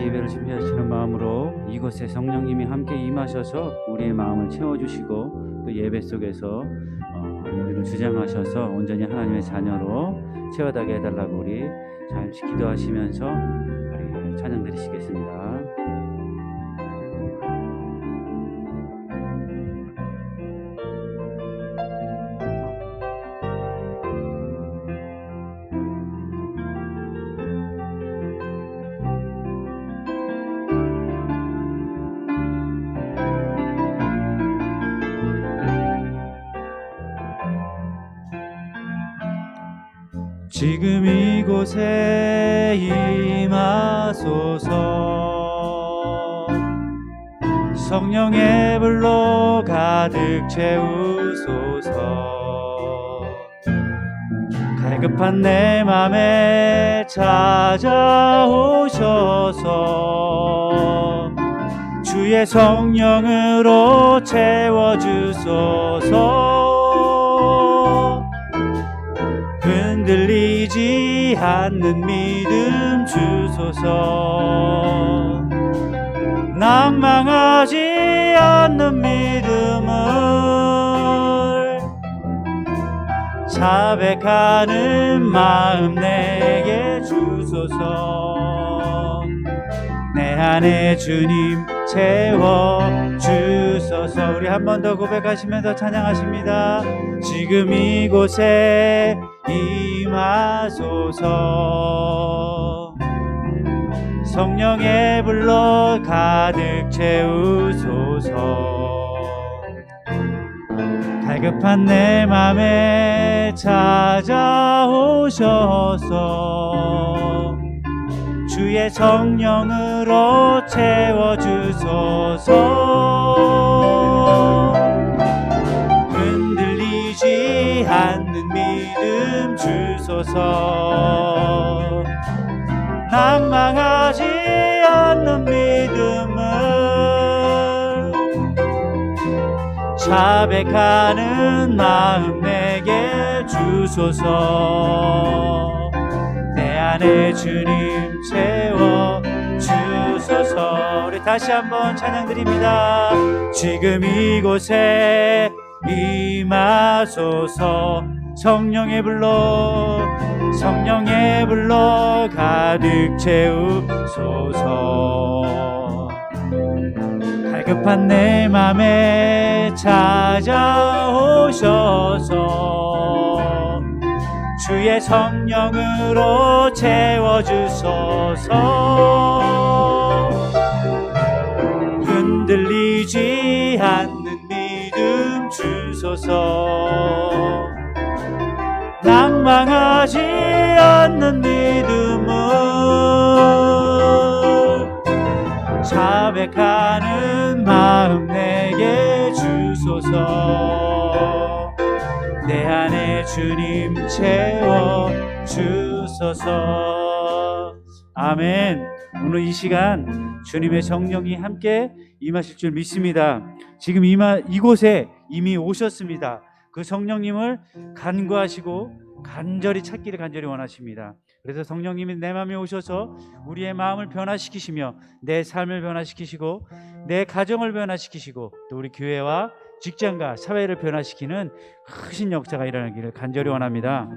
같이 예배를 준비하시는 마음으로 이곳에 성령님이 함께 임하셔서 우리의 마음을 채워주시고 또 예배 속에서 우리를 주장하셔서 온전히 하나님의 자녀로 채워가게 해달라고 우리 잠시 기도하시면서 우리 찬양 드리시겠습니다. 지금 이곳에 임하소서. 성령의 불로 가득 채우소서. 갈급한 내 맘에 찾아오셔서 주의 성령으로 채워주소서. 흔들리지 않는 믿음 주소서. 낭망하지 않는 믿음을 자백하는 마음 내게 주소서. 내 안에 주님 채워주소서. 우리 한 번 더 고백하시면서 찬양하십니다. 지금 이곳에 임하소서. 성령의 불로 가득 채우소서. 갈급한 내 맘에 찾아오셔서 주의 성령으로 채워주소서. 흔들리지 않는 믿음 주소서. 낭망하지 않는 믿음을 자백하는 마음 내게 주소서. 내 안에 주님 채워주소서. 우리 다시 한번 찬양드립니다. 지금 이곳에 임하소서. 성령의 불로 가득 채우소서. 갈급한 내 맘에 찾아오셔서 주의 성령으로 채워주소서. 흔들리지 않는 믿음 주소서. 낭망하지 않는 믿음을 자백하는 마음 내게 주소서. 내 안에 주님 채워주소서. 아멘. 오늘 이 시간 주님의 성령이 함께 임하실 줄 믿습니다. 지금 이곳에 이미 오셨습니다. 그 성령님을 간구하시고 간절히 찾기를 간절히 원하십니다. 그래서 성령님이 내 마음에 오셔서 우리의 마음을 변화시키시며 내 삶을 변화시키시고 내 가정을 변화시키시고 또 우리 교회와 직장과 사회를 변화시키는 크신 역사가 일어나기를 간절히 원합니다.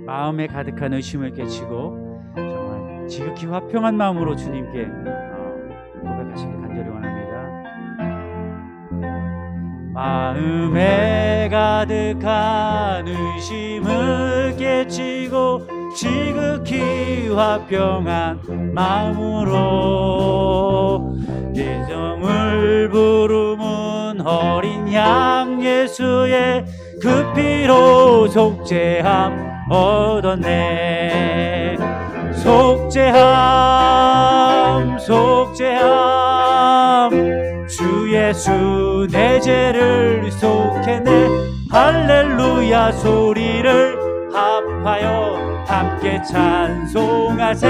마음에 가득한 의심을 깨치고 정말 지극히 화평한 마음으로 주님께 고백하시길 간절히 원합니다. 마음에 가득한 의심을 깨치고 지극히 화평한 마음으로 예정을 부르는 어린 양 예수의 그 피로 속죄함 얻었네. 속죄함 주 예수 내 죄를 속했네. 할렐루야 소리를 합하여 함께 찬송하세.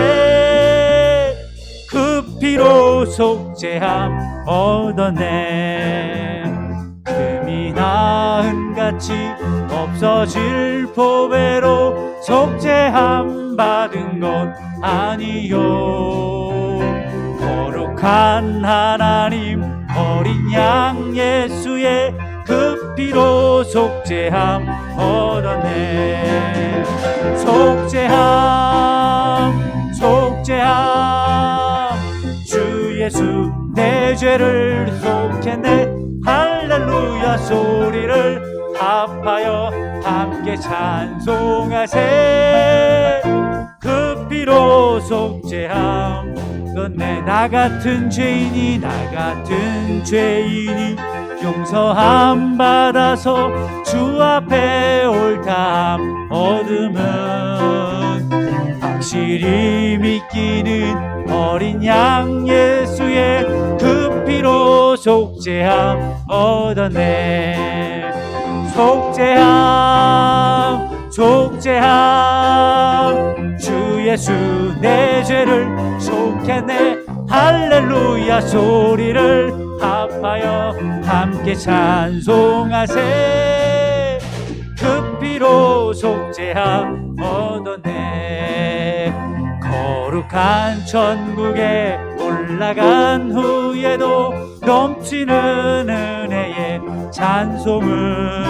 그 피로 속죄함 얻었네. 금이 나은같이 없어질 보배로 속죄함 받은 건 아니요. 거룩한 하나님 어린 양 예수의 그 피로 속죄함 얻었네. 속죄함 속죄함 주 예수 내 죄를 속했네. 할렐루야 소리를 합하여 함께 찬송하세. 그 피로 속죄함 얻었네. 나 같은 죄인이 용서함 받아서 주 앞에 옳다함 얻으면 확실히 믿기는 어린 양 예수의 그 피로 속죄함 얻었네. 속죄함 속죄함 주 예수 내 죄를 속했네. 할렐루야 소리를 합하여 함께 찬송하세. 그 피로 속죄함 얻었네. 거룩한 천국에 올라간 후에도 넘치는 은혜의 찬송을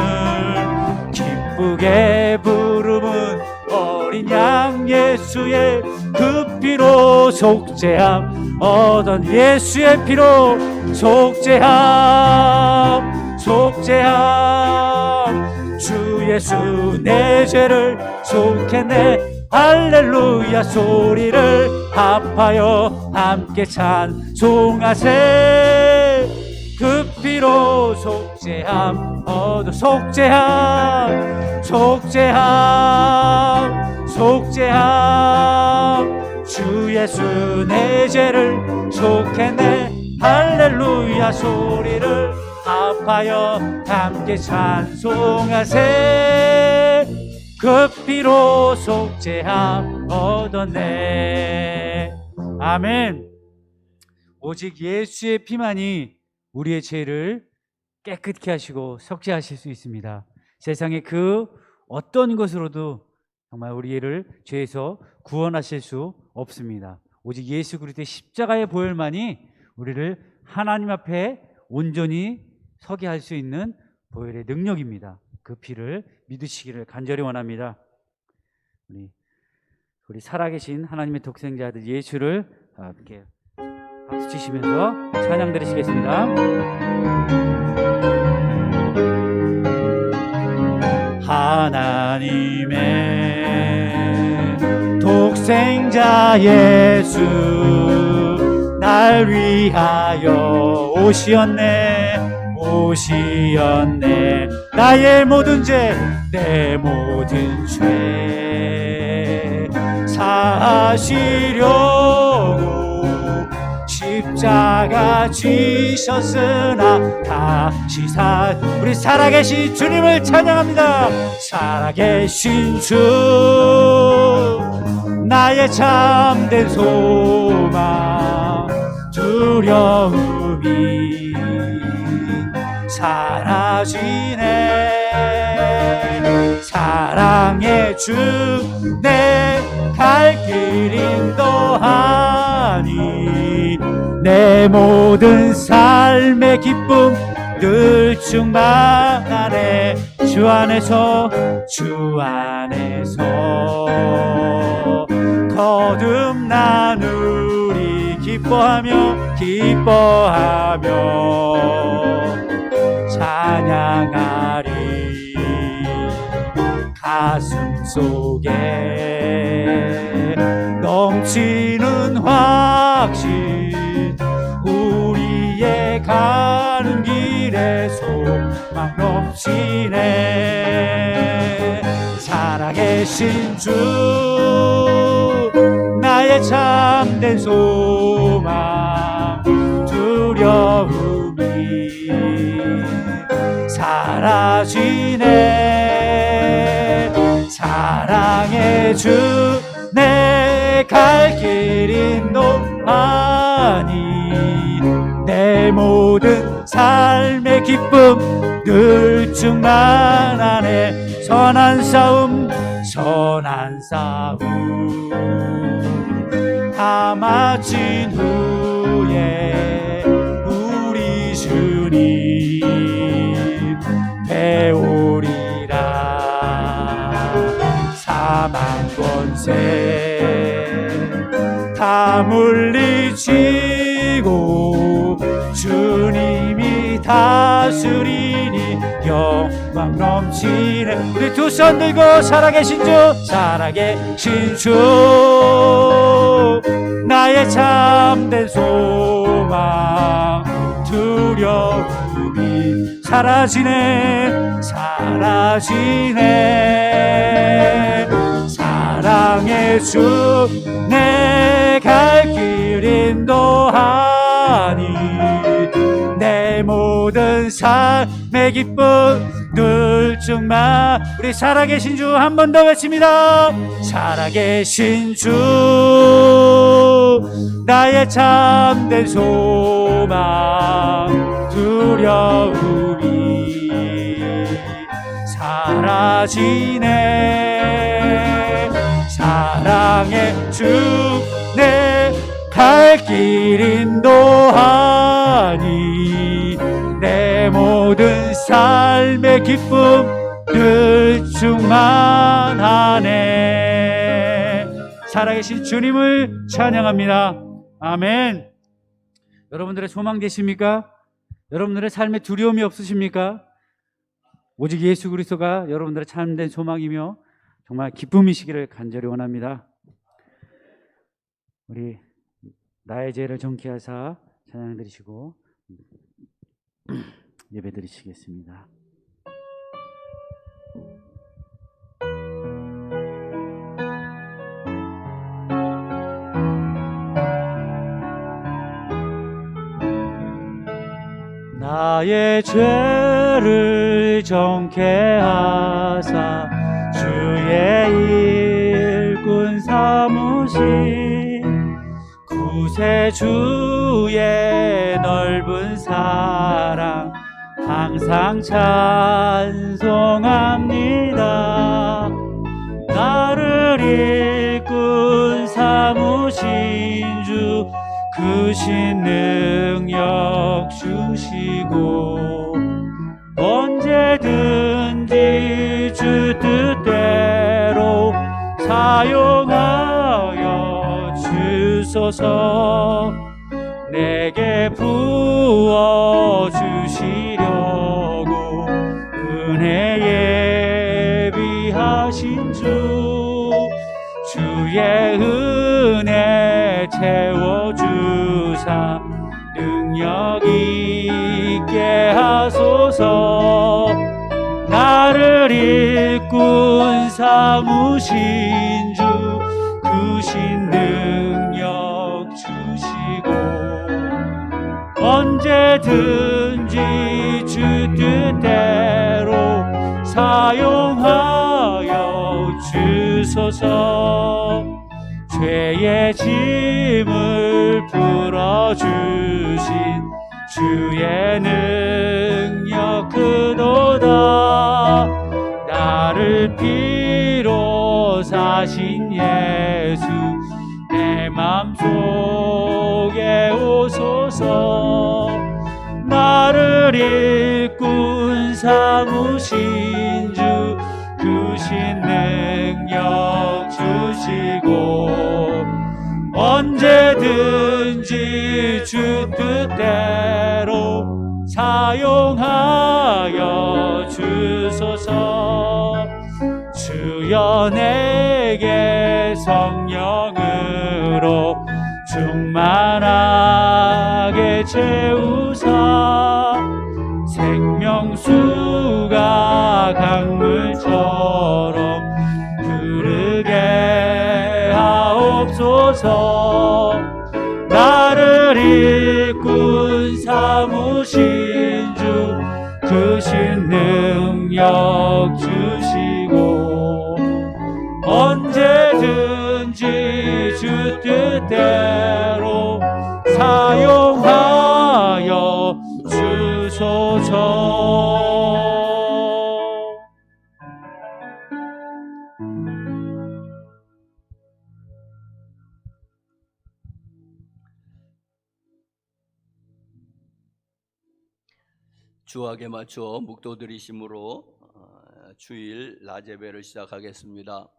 기쁘게 부르는 어린 양 예수의 그 피로 속죄함 얻은 예수의 피로 속죄함 속죄함 주 예수 내 죄를 속했네. 할렐루야 소리를 합하여 함께 찬송하세. 그 피로 속죄함 얻어 속죄함 속죄함 속죄함 주 예수 내 죄를 속했네. 할렐루야 소리를 합하여 함께 찬송하세. 그 피로 속죄함 얻었네. 아멘. 오직 예수의 피만이 우리의 죄를 깨끗게 하시고 속죄하실 수 있습니다. 세상의 그 어떤 것으로도 정말 우리를 죄에서 구원하실 수 없습니다. 오직 예수 그리스도의 십자가의 보혈만이 우리를 하나님 앞에 온전히 서게 할 수 있는 보혈의 능력입니다. 그 피를 믿으시기를 간절히 원합니다. 우리 살아계신 하나님의 독생자 아들 예수를 이렇게 박수 치시면서 찬양 드리시겠습니다. 하나님의 독생자 예수 날 위하여 오시었네. 나의 모든 죄 내 모든 죄 사하시려고 십자가 지셨으나 다시 우리 살아계신 주님을 찬양합니다. 살아계신 주 나의 참된 소망 두려움이 사라지네. 사랑의 주 내 갈 길 인도하니 내 모든 삶의 기쁨 늘 충만하네. 주 안에서 거듭난 우리 기뻐하며 찬양하리. 가슴 속에 넘치는 확신 우리의 가는 길에 소망 넘치네. 살아계신 주 나의 참된 소망 두려움이 사라지네. 사랑의 주 내 갈 길 인도하니 내 모든 삶의 기쁨 늘 충만하네. 선한 싸움 다 마친 후에 우리 주님 배우리라. 사망 권세 다 물리치고 주님이 다스리니 영광 넘치네. 우리 두 손 들고 살아계신 주, 살아계신 주, 나의 참된 소망, 두려움이 사라지네, 사라지네. 사랑의 주, 내 갈 길 인도하니 내 모든 삶의 기쁨 늘중만. 우리 살아계신 주 한 번 더 외칩니다. 살아계신 주, 나의 참된 소망, 두려움이 사라지네. 사랑의 주, 내 갈 길 인도하니 내 모든 삶의 기쁨 늘 충만하네. 살아계신 주님을 찬양합니다. 아멘. 여러분들의 소망 되십니까? 여러분들의 삶에 두려움이 없으십니까? 오직 예수 그리스도가 여러분들의 참된 소망이며 정말 기쁨이시기를 간절히 원합니다. 우리 나의 죄를 정케하사 찬양 드리시고 예배 드리시겠습니다. 나의 죄를 정케하사 주의 일꾼 삼으신 구세주의 넓은 사랑 항상 찬송합니다. 나를 일꾼 삼으신 주, 크신 능력 주시고 언제든지 주 뜻대로 사용하여 주소서. 내게 부어주시려고 은혜 예비하신 주, 주의 은혜 채워주사 능력 있게 하소서. 나를 일꾼 삼으신 주, 크신 능력 주시고 언제든지 주 뜻대로 사용하여 주소서. 죄의 짐을 풀어주신 주의 능력 크도다. 나를 피로 사신 예수 내 맘속에 오소서. 나를 일꾼 삼으신 주, 크신 능력 주시고 언제든지 주 뜻대로 사용하여 주소서. 주여 내게 성령으로 충만하게 채우사 생명수가 강물처럼 흐르게 하옵소서. 나를 일꾼 삼으신 주, 크신 능력 주시고 언제든지 주 뜻대로 사용하여 주소서. 주악에 맞춰 묵도 드리심으로 주일 낮 예배를 시작하겠습니다.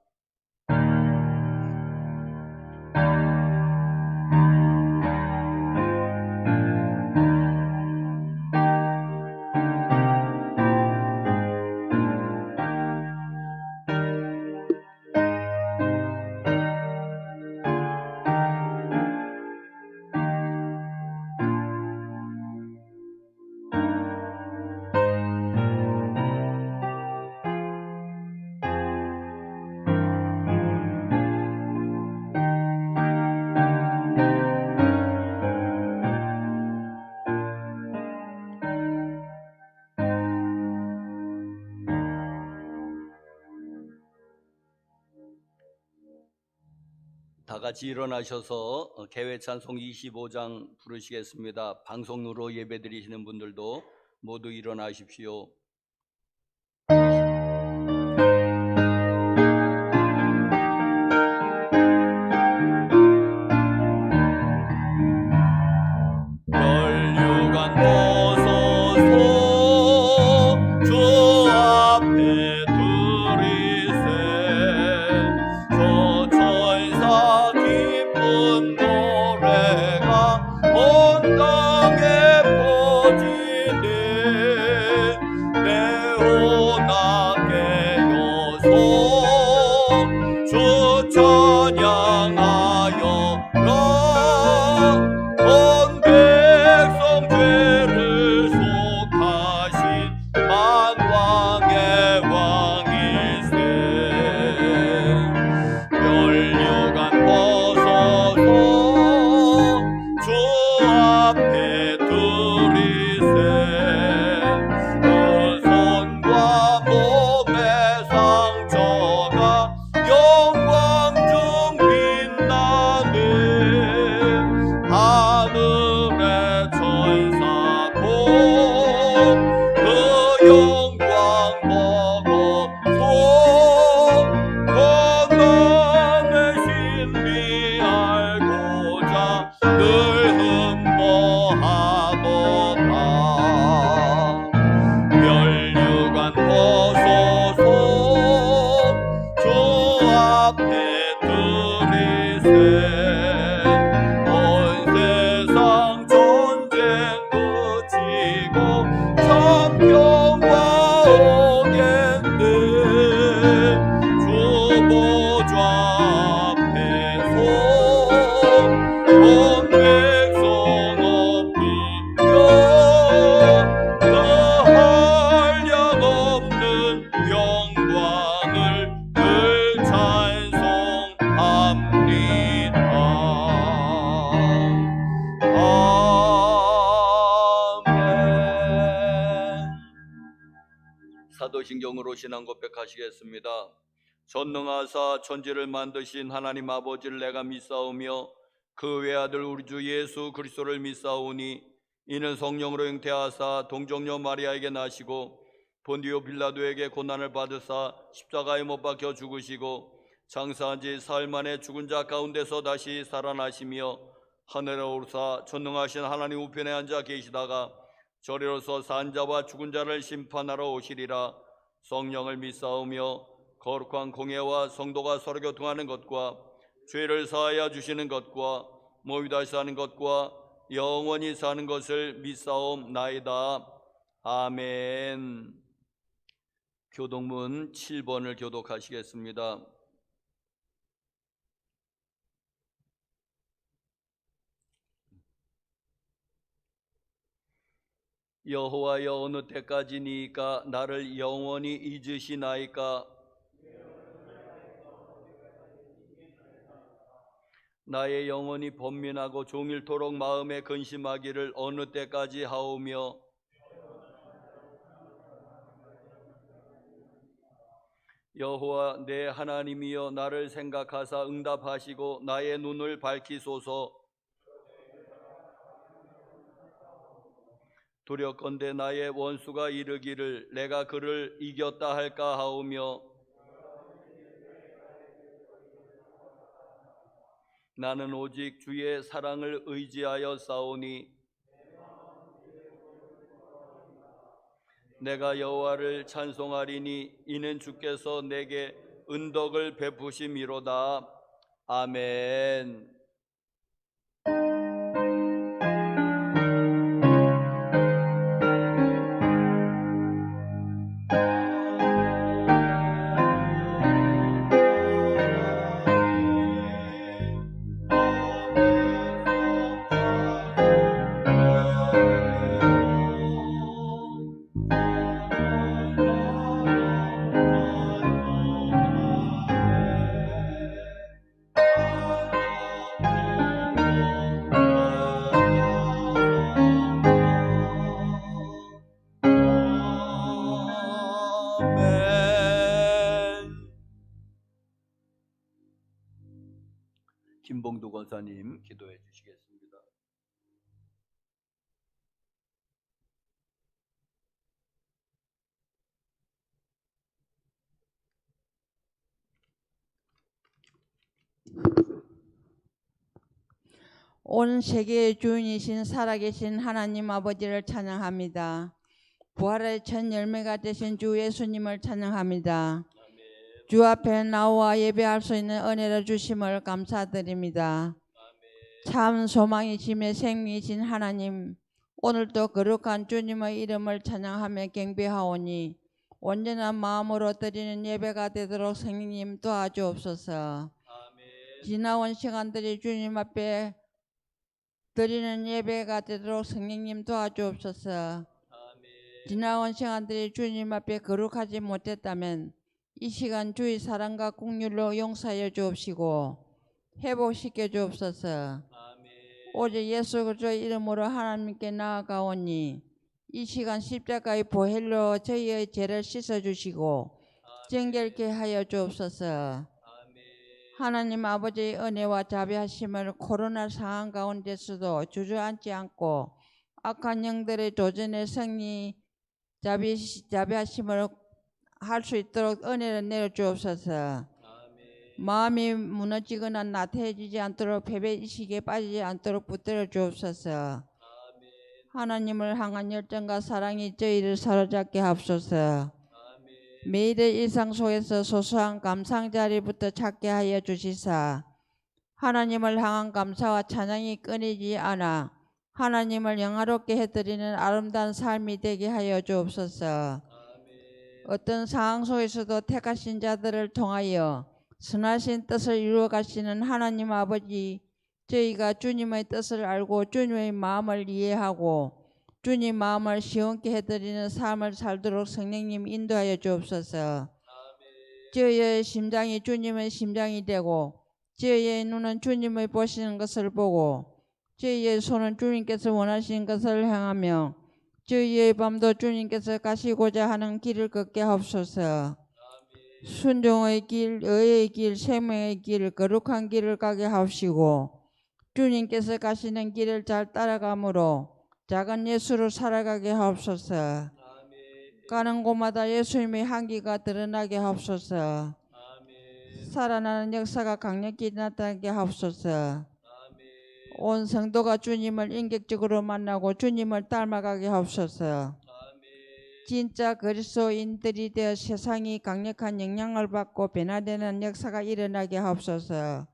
다 같이 일어나셔서 개회 찬송 25장 부르시겠습니다. 방송으로 예배드리시는 분들도 모두 일어나십시오. 멸류관 벗어서 주 앞에 들이세 저 천사 기쁜 노래가 온 땅에 퍼지네 내오나 깨어서 주 찬양하여라 온 백성 죄를 속하신 만왕의 왕이세 멸류관 벗어서 주 앞에 들이세 그 손과 몸의 상처가 영광 중 빛나네 하늘의 천사도 그 영광 보고서 고난의 신비 알고자 늘 흠모하도다 멸류관 벗어서 주 앞에 들이세 온 세상 전쟁 그치고 천평화 오겠네 주 보좌 앞에서 온 백성 엎드려 그 한량없는 영광을 늘 찬송합니다. 아멘. 사도신경으로 신앙 고백하시겠습니다. 전능하사 천지를 만드신 하나님 아버지를 내가 믿사오며 그 외아들 우리 주 예수 그리스도를 믿사오니 이는 성령으로 잉태하사 동정녀 마리아에게 나시고 본디오 빌라도에게 고난을 받으사 십자가에 못 박혀 죽으시고 장사한 지 사흘 만에 죽은 자 가운데서 다시 살아나시며 하늘에 오르사 전능하신 하나님 우편에 앉아 계시다가 저리로서 산 자와 죽은 자를 심판하러 오시리라. 성령을 믿사오며 거룩한 공예와 성도가 서로 교통하는 것과 죄를 사하여 주시는 것과 몸이 다시 사는 것과 영원히 사는 것을 믿사옵나이다. 아멘. 교동문 7번을 교독하시겠습니다. 여호와여 어느 때까지니까 나를 영원히 잊으시나이까 나의 영혼이 번민하고 종일토록 마음에 근심하기를 어느 때까지 하오며 여호와 내 하나님이여 나를 생각하사 응답하시고 나의 눈을 밝히소서. 두렵건대 나의 원수가 이르기를 내가 그를 이겼다 할까 하오며 나는 오직 주의 사랑을 의지하여 싸우니 내가 여호와를 찬송하리니 이는 주께서 내게 은덕을 베푸심이로다. 아멘. 김봉두 권사님 기도해 주시겠습니다. 온 세계의 주인이신 살아계신 하나님 아버지를 찬양합니다. 부활의 첫 열매가 되신 주 예수님을 찬양합니다. 주 앞에 나와 예배할 수 있는 은혜를 주심을 감사드립니다. 참 소망이시며 생명이신 하나님, 오늘도 거룩한 주님의 이름을 찬양하며 경배하오니 온전한 마음으로 드리는 예배가 되도록 성령님 도와주옵소서. 지나온 시간들이 주님 앞에 드리는 예배가 되도록 성령님 도와주옵소서. 지나온 시간들이 주님 앞에 거룩하지 못했다면 이 시간 주의 사랑과 긍휼로 용서하여 주옵시고 회복시켜 주옵소서. 오직 예수 그리스도의 이름으로 하나님께 나아가오니 이 시간 십자가의 보혈로 저희의 죄를 씻어주시고 정결케 하여 주옵소서. 하나님 아버지의 은혜와 자비하심을 코로나 상황 가운데서도 주저앉지 않고 악한 영들의 도전에 승리 자비하심을 할 수 있도록 은혜를 내려주옵소서. 마음이 무너지거나 나태해지지 않도록 패배의식에 빠지지 않도록 붙들어 주옵소서. 하나님을 향한 열정과 사랑이 저희를 사로잡게 하옵소서. 매일의 일상 속에서 소소한 감상 자리부터 찾게 하여 주시사 하나님을 향한 감사와 찬양이 끊이지 않아 하나님을 영화롭게 해드리는 아름다운 삶이 되게 하여 주옵소서. 어떤 상황 속에서도 택하신 자들을 통하여 선하신 뜻을 이루어 가시는 하나님 아버지, 저희가 주님의 뜻을 알고 주님의 마음을 이해하고 주님 마음을 시원케 해드리는 삶을 살도록 성령님 인도하여 주옵소서. 저희의 심장이 주님의 심장이 되고 저희의 눈은 주님의 보시는 것을 보고 저희의 손은 주님께서 원하시는 것을 향하며 저희의 밤도 주님께서 가시고자 하는 길을 걷게 하옵소서. 순종의 길, 의의 길, 생명의 길, 거룩한 길을 가게 하옵시고 주님께서 가시는 길을 잘 따라가므로 작은 예수로 살아가게 하옵소서. 가는 곳마다 예수님의 향기가 드러나게 하옵소서. 살아나는 역사가 강력히 나타나게 하옵소서. 온 성도가 주님을 인격적으로 만나고 주님을 닮아가게 하옵소서. 진짜 그리스도인들이 되어 세상이 강력한 영향을 받고 변화되는 역사가 일어나게 하옵소서.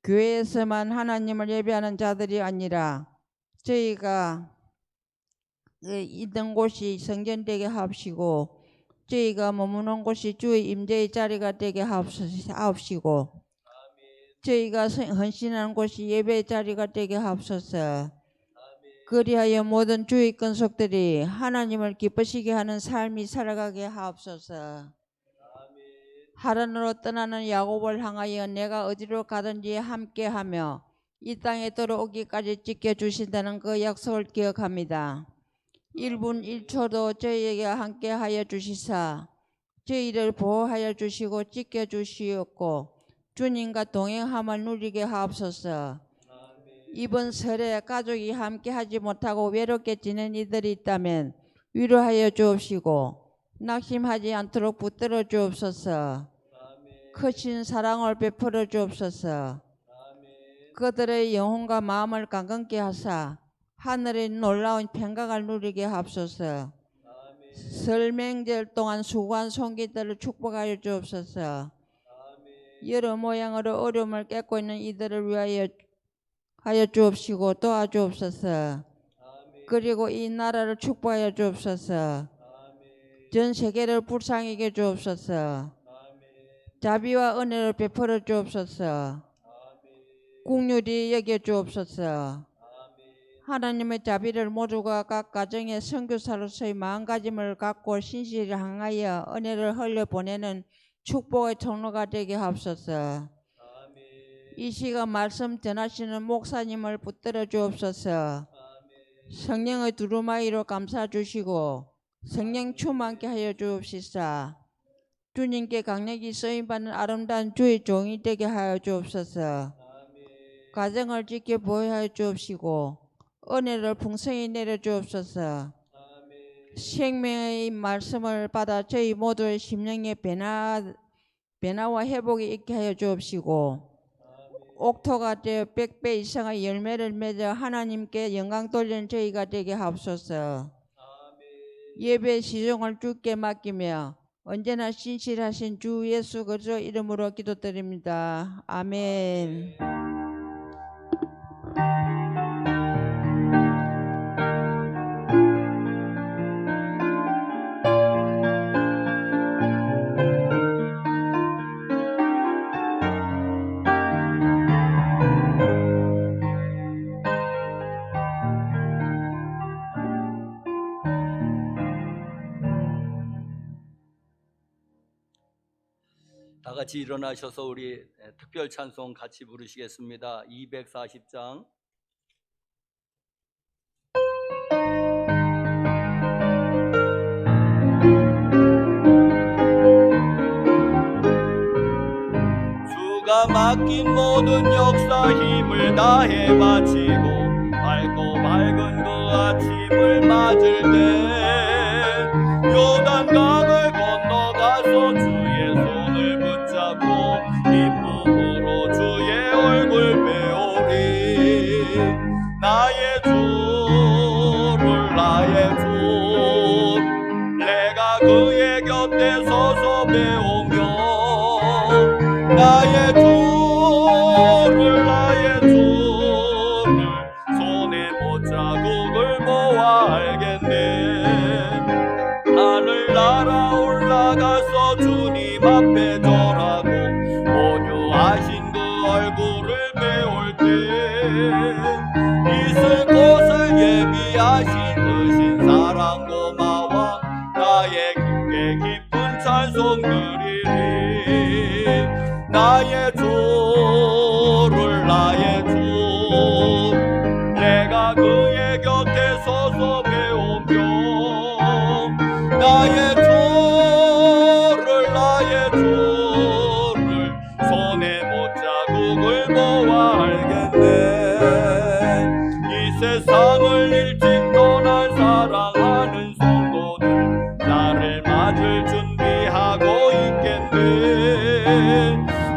교회에서만 하나님을 예배하는 자들이 아니라 저희가 있는 곳이 성전되게 하옵시고 저희가 머무는 곳이 주의 임재의 자리가 되게 하옵시고 저희가 헌신하는 곳이 예배의 자리가 되게 하옵소서. 그리하여 모든 주의 권속들이 하나님을 기쁘시게 하는 삶이 살아가게 하옵소서. 하란으로 떠나는 야곱을 향하여 내가 어디로 가든지 함께하며 이 땅에 들어오기까지 지켜주신다는 그 약속을 기억합니다. 1분 1초도 저희에게 함께하여 주시사 저희를 보호하여 주시고 지켜주시옵고 주님과 동행함을 누리게 하옵소서. 이번 설에 가족이 함께하지 못하고 외롭게 지낸 이들이 있다면 위로하여 주옵시고 낙심하지 않도록 붙들어 주옵소서. 크신 사랑을 베풀어 주옵소서. 그들의 영혼과 마음을 강건케 하사 하늘의 놀라운 평강을 누리게 하옵소서. 설 명절 동안 수고한 손길들을 축복하여 주옵소서. 여러 모양으로 어려움을 겪고 있는 이들을 위하여 하여 주옵시고 도와주옵소서. 그리고 이 나라를 축복하여 주옵소서. 전 세계를 불쌍하게 주옵소서. 자비와 은혜를 베풀어 주옵소서. 국률이 여겨 주옵소서. 하나님의 자비를 모두가 각 가정의 선교사로서의 마음가짐을 갖고 신실히 향하여 은혜를 흘려보내는 축복의 통로가 되게 하옵소서. 이 시간 말씀 전하시는 목사님을 붙들어 주옵소서. 성령의 두루마기로 감싸 주시고 성령 충만케 하여 주옵시사. 주님께 강력히 쓰임받는 아름다운 주의 종이 되게 하여 주옵소서. 가정을 지켜 보호하여 주옵시고 은혜를 풍성히 내려 주옵소서. 생명의 말씀을 받아 저희 모두의 심령의 변화와 회복이 있게 하여 주옵시고 옥토가 되어 100배 이상의 열매를 맺어 하나님께 영광 돌리는 저희가 되게 하옵소서. 예배 시종을 주께 맡기며 언제나 신실하신 주 예수 그리스도 이름으로 기도드립니다. 아멘. 다 같이 일어나셔서 우리 특별 찬송 같이 부르시겠습니다. 240장. 주가 맡긴 모든 역사 힘을 다해 바치고 밝고 밝은 그 아침을 맞을 때 요단강을 건너가서 주의 손을 붙잡고 기쁨으로 주의 얼굴 배우리. 나의 주를 나의 주 내가 그의 곁에 서서 배우며 나의 주를 손에 못자국을 모아 알겠네. 하늘 날아 올라가서 주님 앞에 절하고 온유하신 그 얼굴을 배울 때 있을 곳을 예비하신 그 신사랑 고마워 나의 깊게 깊은 찬송 드리리. 나의 주를 나의 주 내가 그의 곁에 서서 배우며 나의 주를 손에 못자국을 모아 알겠네. 이 세상을 일찍 떠난 사랑하는 성도들 나를 맞을 준비하고 있겠네.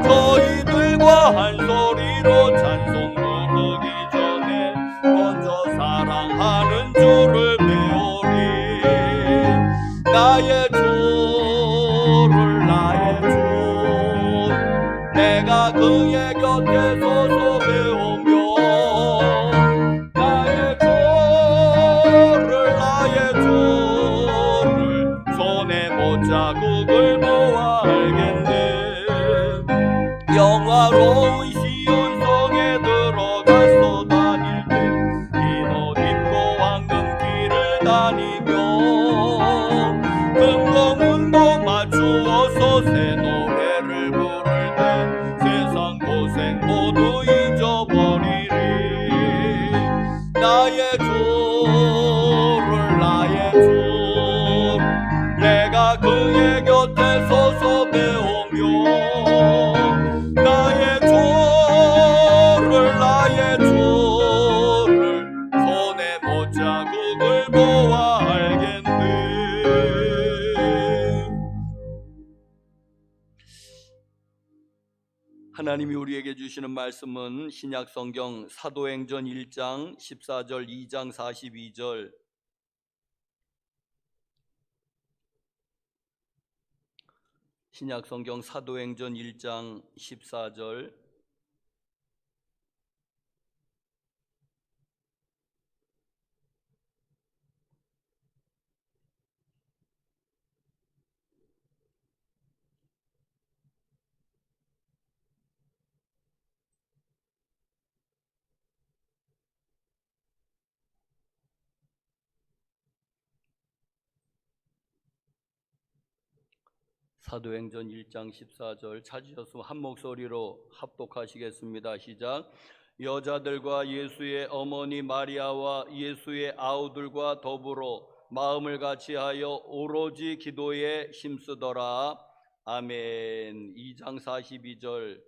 저희들과 한 소리로 찬송 부르기 전에 먼저 사랑하는 주를 배우리. 나의 주를 나의 주 내가 그의 곁에 서서 배우며 나의 주를 손에 못자국을 모아 알겠네. 영화로운 시온성에 들어가서 다닐 때 흰 옷 입고 황금길을 다니며 금고문도 맞추어서 새 노래를 부를 때 세상 고생 모두 잊어버리리. 나의 주를 나의 주 내가 그의 곁에 서서 배우며 나의 주를 손에 못자국을 모아 알겠네. 하나님이 우리에게 주시는 말씀은 신약성경 사도행전 1장 14절 2장 42절 신약 성경 사도행전 1장 14절. 사도행전 1장 14절 찾으셨으면 한 목소리로 합독하시겠습니다. 시작. 여자들과 예수의 어머니 마리아와 예수의 아우들과 더불어 마음을 같이하여 오로지 기도에 힘쓰더라. 아멘. 2장 42절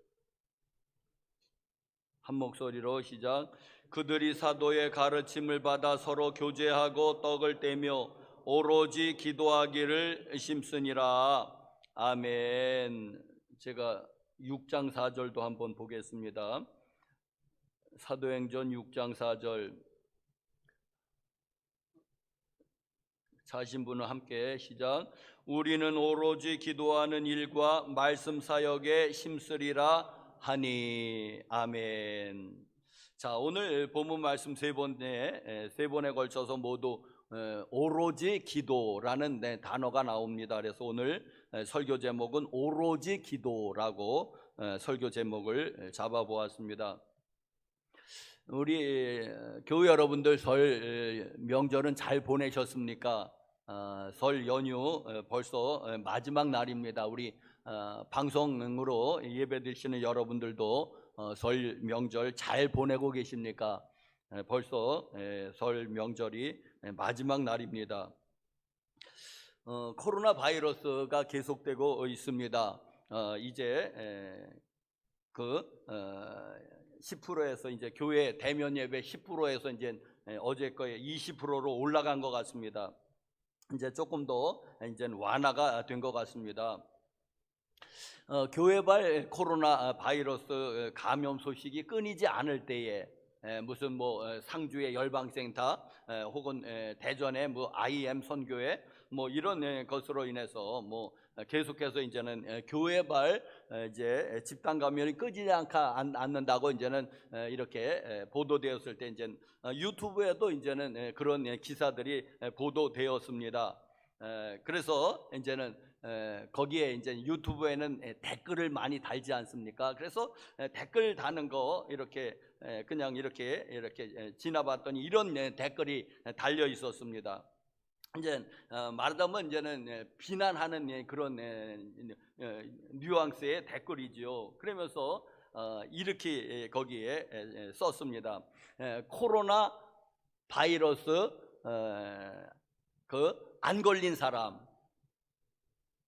한 목소리로 시작. 그들이 사도의 가르침을 받아 서로 교제하고 떡을 떼며 오로지 기도하기를 힘쓰니라. 아멘. 제가 6장 4절도 한번 보겠습니다. 사도행전 6장 4절 자신 분은 함께 시작. 우리는 오로지 기도하는 일과 말씀 사역에 힘쓰리라 하니. 아멘. 자, 오늘 본문 말씀 세 번에 걸쳐서 모두 오로지 기도라는 단어가 나옵니다. 그래서 오늘 설교 제목은 오로지 기도라고 설교 제목을 잡아보았습니다. 우리 교회 여러분들 설 명절은 잘 보내셨습니까? 설 연휴 벌써 마지막 날입니다. 우리 방송으로 예배 드리시는 여러분들도 설 명절 잘 보내고 계십니까? 벌써 설 명절이 마지막 날입니다. 코로나 바이러스가 계속되고 있습니다. 이제 10%에서 이제 교회 대면 예배 10%에서 이제 어제 거에 20%로 올라간 것 같습니다. 이제 조금 더 이제 완화가 된 것 같습니다. 교회발 코로나 바이러스 감염 소식이 끊이지 않을 때에 무슨 상주의 열방센터 혹은 대전의 IM 선교회 이런 것으로 인해서 계속해서 이제는 교회발 이제 집단 감염이 끊이지 않는다고 이제는 이렇게 보도되었을 때 이제 유튜브에도 이제는 그런 기사들이 보도되었습니다. 그래서 이제는 거기에 이제 유튜브에는 댓글을 많이 달지 않습니까? 그래서 댓글 다는 거 이렇게 그냥 이렇게 지나봤더니 이런 댓글이 달려 있었습니다. 이제 말하자면 이제는 비난하는 그런 뉘앙스의 댓글이지요. 그러면서 이렇게 거기에 썼습니다. 코로나 바이러스 안 걸린 사람.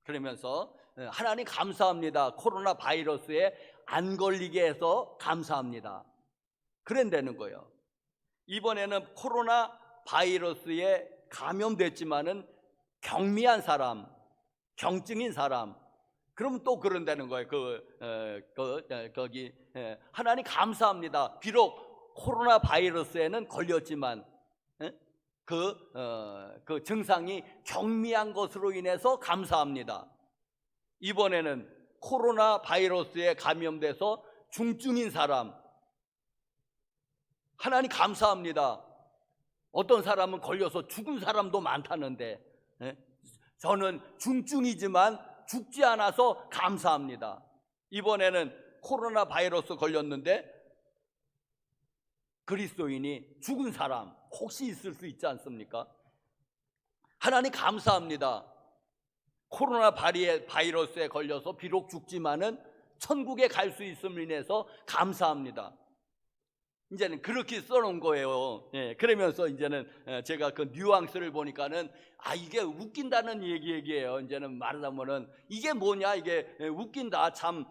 그러면서 하나님 감사합니다. 코로나 바이러스에 안 걸리게 해서 감사합니다. 그런다는 거예요. 이번에는 코로나 바이러스에 감염됐지만은 경미한 사람, 경증인 사람, 그러면 또 그런다는 거예요. 거기 하나님 감사합니다. 비록 코로나 바이러스에는 걸렸지만 그 증상이 경미한 것으로 인해서 감사합니다. 이번에는 코로나 바이러스에 감염돼서 중증인 사람, 하나님 감사합니다. 어떤 사람은 걸려서 죽은 사람도 많다는데 저는 중증이지만 죽지 않아서 감사합니다. 이번에는 코로나 바이러스 걸렸는데 그리스도인이 죽은 사람 혹시 있을 수 있지 않습니까? 하나님 감사합니다. 코로나 바이러스에 걸려서 비록 죽지만은 천국에 갈 수 있음을 인해서 감사합니다. 이제는 그렇게 써놓은 거예요. 그러면서 이제는 제가 그 뉘앙스를 보니까는 이게 웃긴다는 얘기예요. 이제는 말하자면은 이게 뭐냐, 이게 웃긴다. 참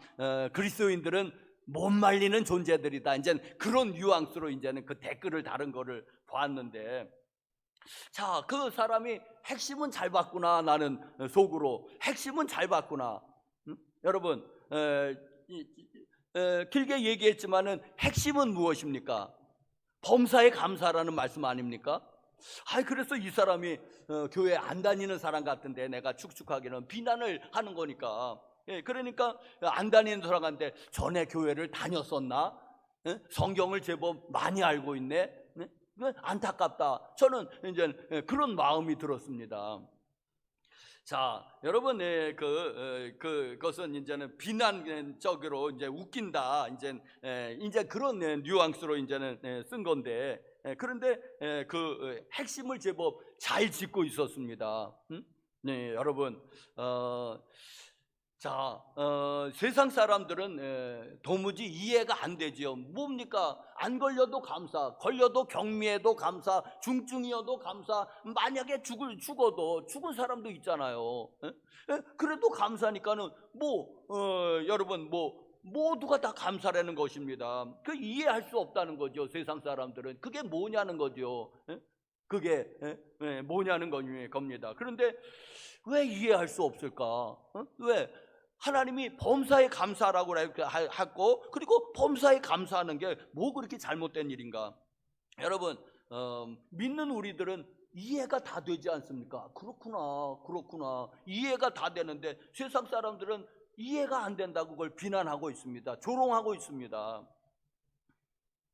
그리스도인들은 못 말리는 존재들이다. 이제는 그런 뉘앙스로 이제는 그 댓글을 다른 거를 보았는데, 자, 그 사람이 핵심은 잘 봤구나. 나는 속으로 핵심은 잘 봤구나. 여러분, 길게 얘기했지만은 핵심은 무엇입니까? 범사에 감사라는 말씀 아닙니까? 그래서 이 사람이 교회 안 다니는 사람 같은데 내가 축축하기는 비난을 하는 거니까. 그러니까 안 다니는 사람한테 전에 교회를 다녔었나? 성경을 제법 많이 알고 있네. 안타깝다. 저는 이제 그런 마음이 들었습니다. 자, 여러분, 그것은 이제는 비난적으로 이제 웃긴다, 이제 그런 뉘앙스로 이제는 쓴 건데, 그런데 그 핵심을 제법 잘 짚고 있었습니다. 네, 여러분, 세상 사람들은 도무지 이해가 안 되지요. 뭡니까? 안 걸려도 감사, 걸려도 경미해도 감사, 중증이어도 감사, 만약에 죽어도 죽은 사람도 있잖아요. 그래도 감사니까는 여러분 모두가 다 감사라는 것입니다. 그 이해할 수 없다는 거죠. 세상 사람들은 그게 뭐냐는 거죠. 그게 뭐냐는 겁니다. 그런데 왜 이해할 수 없을까? 왜? 하나님이 범사에 감사라고 하고, 그리고 범사에 감사하는 게 뭐 그렇게 잘못된 일인가? 여러분, 믿는 우리들은 이해가 다 되지 않습니까? 그렇구나 이해가 다 되는데 세상 사람들은 이해가 안 된다고 그걸 비난하고 있습니다. 조롱하고 있습니다.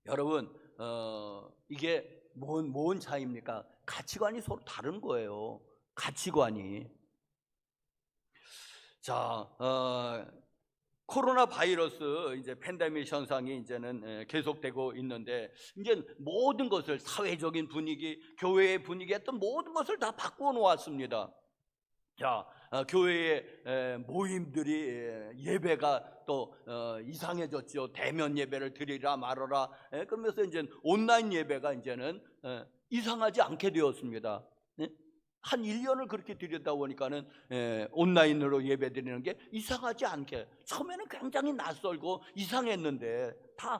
여러분, 이게 뭔 차이입니까? 가치관이 서로 다른 거예요. 가치관이. 자, 코로나 바이러스 이제 팬데믹 현상이 이제는 계속되고 있는데, 이제 모든 것을 사회적인 분위기, 교회의 분위기 했던 모든 것을 다 바꾸어 놓았습니다. 자, 교회의 모임들이 예배가 또 이상해졌죠. 대면 예배를 드리라 말아라. 그러면서 이제 온라인 예배가 이제는 이상하지 않게 되었습니다. 한 1년을 그렇게 드렸다 보니까는 온라인으로 예배 드리는 게 이상하지 않게, 처음에는 굉장히 낯설고 이상했는데 다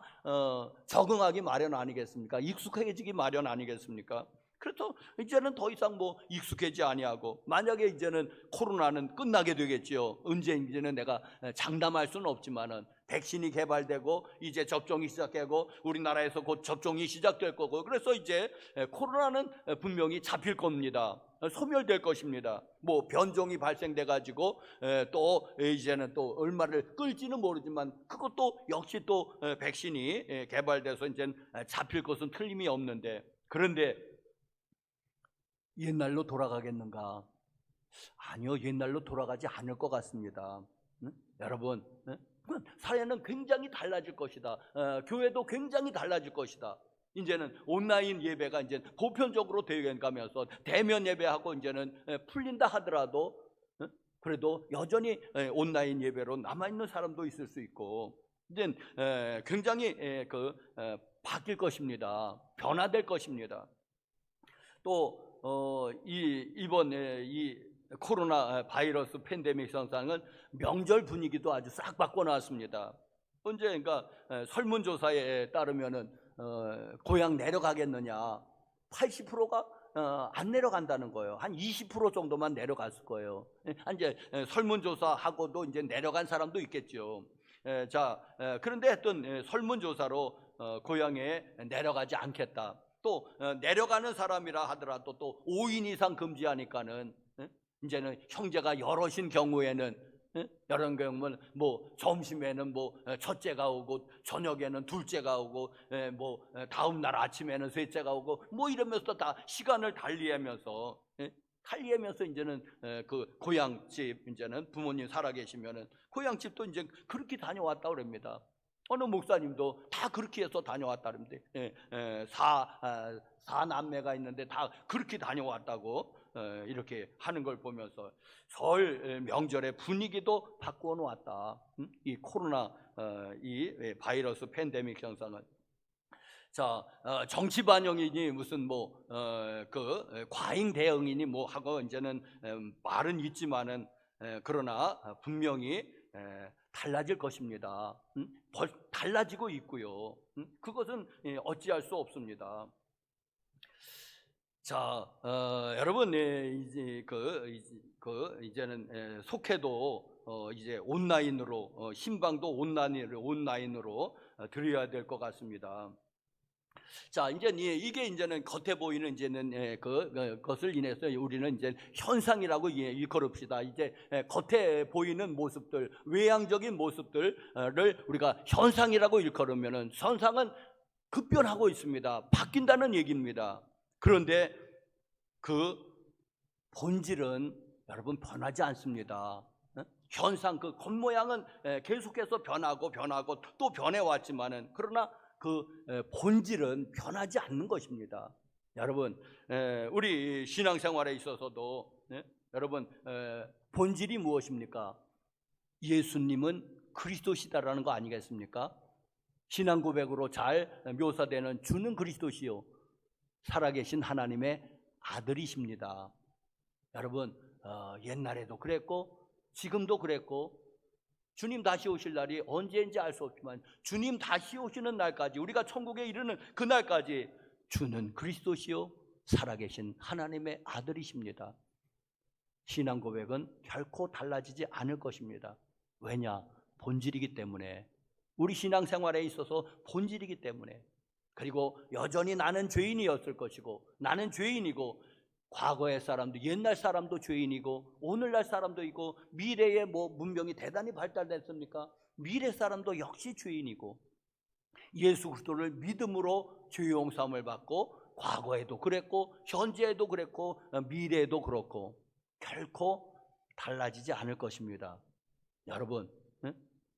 적응하기 마련 아니겠습니까? 익숙해지기 마련 아니겠습니까? 그래서 이제는 더 이상 익숙해지 아니하고, 만약에 이제는 코로나는 끝나게 되겠지요. 언제인지는 내가 장담할 수는 없지만은 백신이 개발되고 이제 접종이 시작되고 우리나라에서 곧 접종이 시작될 거고, 그래서 이제 코로나는 분명히 잡힐 겁니다. 소멸될 것입니다. 변종이 발생돼 가지고 또 이제는 또 얼마를 끌지는 모르지만 그것도 역시 또 백신이 개발돼서 이제 잡힐 것은 틀림이 없는데, 그런데 옛날로 돌아가겠는가? 아니요, 옛날로 돌아가지 않을 것 같습니다. 여러분, 사회는 굉장히 달라질 것이다. 교회도 굉장히 달라질 것이다. 이제는 온라인 예배가 이제 보편적으로 되어가면서 대면 예배하고 이제는 풀린다 하더라도 그래도 여전히 온라인 예배로 남아있는 사람도 있을 수 있고, 이제 굉장히 바뀔 것입니다. 변화될 것입니다. 또 이번 이 코로나 바이러스 팬데믹 현상은 명절 분위기도 아주 싹 바꿔놨습니다. 언제인가 설문조사에 따르면은 고향 내려가겠느냐, 80%가 안 내려간다는 거예요. 한 20% 정도만 내려갔을 거예요. 이제 설문조사하고도 이제 내려간 사람도 있겠죠. 그런데 했던 설문조사로 고향에 내려가지 않겠다. 또 내려가는 사람이라 하더라도 또 5인 이상 금지하니까는 이제는 형제가 여럿인 경우에는 여러 경우는 점심에는 첫째가 오고 저녁에는 둘째가 오고 다음 날 아침에는 셋째가 오고 이러면서 다 시간을 달리하면서 이제는 그 고향집, 이제는 부모님 살아계시면은 고향집도 이제 그렇게 다녀왔다고 그럽니다. 어느 목사님도 다 그렇게 해서 다녀왔다 그러는데, 사 남매가 있는데 다 그렇게 다녀왔다고 이렇게 하는 걸 보면서 설 명절의 분위기도 바꾸어 놓았다. 이 코로나 이 바이러스 팬데믹 현상은. 정치 반영이니 무슨 과잉 대응이니 하고 이제는 말은 있지만은 그러나 분명히 달라질 것입니다. 달라지고 있고요. 그것은 어찌할 수 없습니다. 여러분, 이제는 속회도 이제 온라인으로, 신방도 온라인으로 드려야 될 것 같습니다. 자, 이제 이게 이제는 겉에 보이는 이제는 그것을 인해서 우리는 이제 현상이라고 일컬읍시다. 이제 겉에 보이는 모습들, 외향적인 모습들을 우리가 현상이라고 일컬으면은 현상은 급변하고 있습니다. 바뀐다는 얘기입니다. 그런데 그 본질은 여러분 변하지 않습니다. 현상 그 겉모양은 계속해서 변하고 또 변해왔지만은 그러나 그 본질은 변하지 않는 것입니다. 여러분, 우리 신앙생활에 있어서도 여러분 본질이 무엇입니까? 예수님은 그리스도시다라는 거 아니겠습니까? 신앙 고백으로 잘 묘사되는 주는 그리스도시요 살아계신 하나님의 아들이십니다. 여러분, 옛날에도 그랬고 지금도 그랬고 주님 다시 오실 날이 언제인지 알 수 없지만 주님 다시 오시는 날까지, 우리가 천국에 이르는 그날까지 주는 그리스도시요 살아계신 하나님의 아들이십니다. 신앙 고백은 결코 달라지지 않을 것입니다. 왜냐? 본질이기 때문에. 우리 신앙생활에 있어서 본질이기 때문에. 그리고 여전히 나는 죄인이었을 것이고, 나는 죄인이고, 과거의 사람도 옛날 사람도 죄인이고, 오늘날 사람도 있고, 미래의 문명이 대단히 발달됐습니까? 미래 사람도 역시 죄인이고, 예수 그리스도를 믿음으로 죄 용서함을 받고, 과거에도 그랬고 현재에도 그랬고 미래에도 그렇고 결코 달라지지 않을 것입니다. 여러분,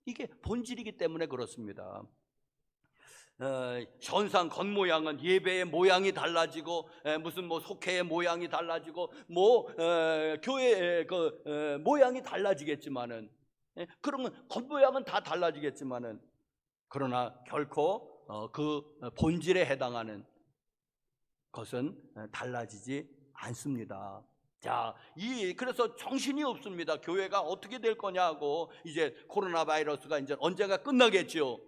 이게 본질이기 때문에 그렇습니다. 현상 겉모양은 예배의 모양이 달라지고 무슨 속회의 모양이 달라지고 교회의 모양이 달라지겠지만은, 그러면 겉모양은 다 달라지겠지만은 그러나 결코 그 본질에 해당하는 것은 달라지지 않습니다. 자, 그래서 정신이 없습니다. 교회가 어떻게 될 거냐고. 이제 코로나 바이러스가 이제 언젠가 끝나겠죠.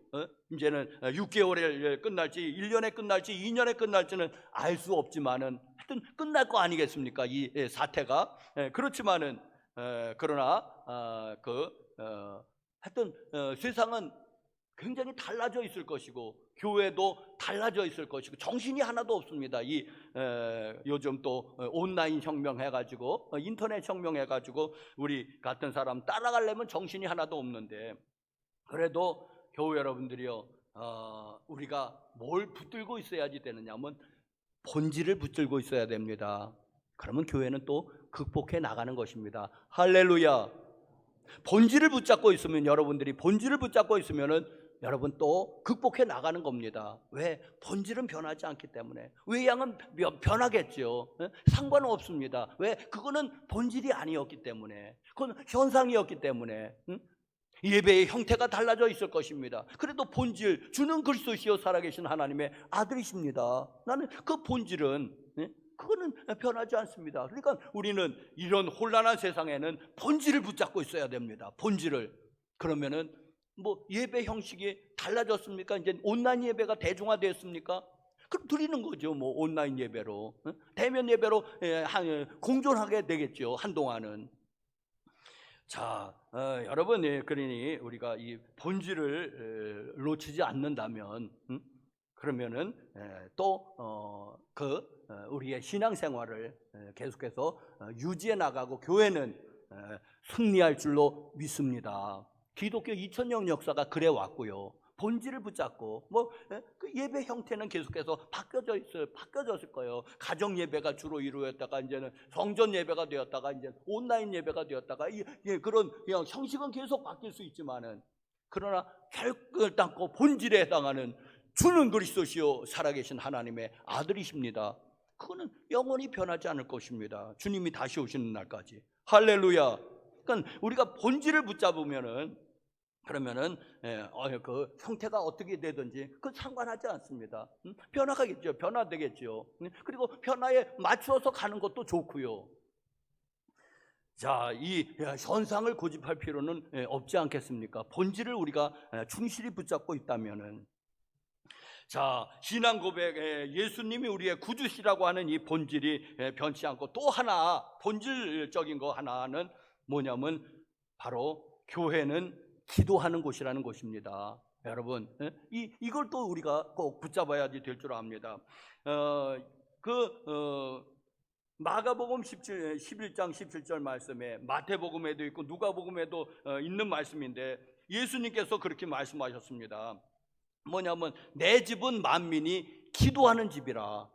이제는 6개월에 끝날지 1년에 끝날지 2년에 끝날지는 알 수 없지만은 하여튼 끝날 거 아니겠습니까? 이 사태가. 그렇지만은 그러나 하여튼 세상은 굉장히 달라져 있을 것이고 교회도 달라져 있을 것이고 정신이 하나도 없습니다. 요즘 또 온라인 혁명 해가지고 인터넷 혁명 해가지고 우리 같은 사람 따라가려면 정신이 하나도 없는데, 그래도 교회 여러분들이요, 우리가 뭘 붙들고 있어야지 되느냐면 본질을 붙들고 있어야 됩니다. 그러면 교회는 또 극복해 나가는 것입니다. 할렐루야. 본질을 붙잡고 있으면, 여러분들이 본질을 붙잡고 있으면은 여러분 또 극복해 나가는 겁니다. 왜? 본질은 변하지 않기 때문에. 외양은 변하겠죠. 상관은 없습니다. 왜? 그거는 본질이 아니었기 때문에. 그건 현상이었기 때문에. 예배의 형태가 달라져 있을 것입니다. 그래도 본질, 주는 그리스도시요 살아계신 하나님의 아들이십니다. 나는 그 본질은 그거는 변하지 않습니다. 그러니까 우리는 이런 혼란한 세상에는 본질을 붙잡고 있어야 됩니다. 본질을. 그러면은 예배 형식이 달라졌습니까? 이제 온라인 예배가 대중화되었습니까? 그럼 드리는 거죠. 온라인 예배로, 대면 예배로 공존하게 되겠죠. 한동안은. 자, 여러분, 그러니 우리가 이 본질을 놓치지 않는다면, 그러면은 또 우리의 신앙생활을 계속해서 유지해 나가고 교회는 승리할 줄로 믿습니다. 기독교 2000년 역사가 그래 왔고요. 본질을 붙잡고 그 예배 형태는 계속해서 바뀌어졌을 거예요. 가정 예배가 주로 이루어졌다가 이제는 성전 예배가 되었다가 이제 온라인 예배가 되었다가 그런 형식은 계속 바뀔 수 있지만은, 그러나 결단코 본질에 해당하는 주는 그리스도시요 살아계신 하나님의 아들이십니다. 그거는 영원히 변하지 않을 것입니다. 주님이 다시 오시는 날까지. 할렐루야. 그러니까 우리가 본질을 붙잡으면은, 그러면은 그 형태가 어떻게 되든지 그건 상관하지 않습니다. 변화가겠죠. 변화되겠죠. 그리고 변화에 맞추어서 가는 것도 좋고요. 자, 이 현상을 고집할 필요는 없지 않겠습니까? 본질을 우리가 충실히 붙잡고 있다면은. 자, 신앙 고백에 예수님이 우리의 구주시라고 하는 이 본질이 변치 않고, 또 하나 본질적인 거 하나는 뭐냐면 바로 교회는 기도하는 곳이라는 것입니다. 여러분, 이걸 또 우리가 꼭 붙잡아야지 될 줄 압니다. 마가복음 11장 17절 말씀에 마태복음에도 있고 누가복음에도 있는 말씀인데 예수님께서 그렇게 말씀하셨습니다. 뭐냐면 내 집은 만민이 기도하는 집이라.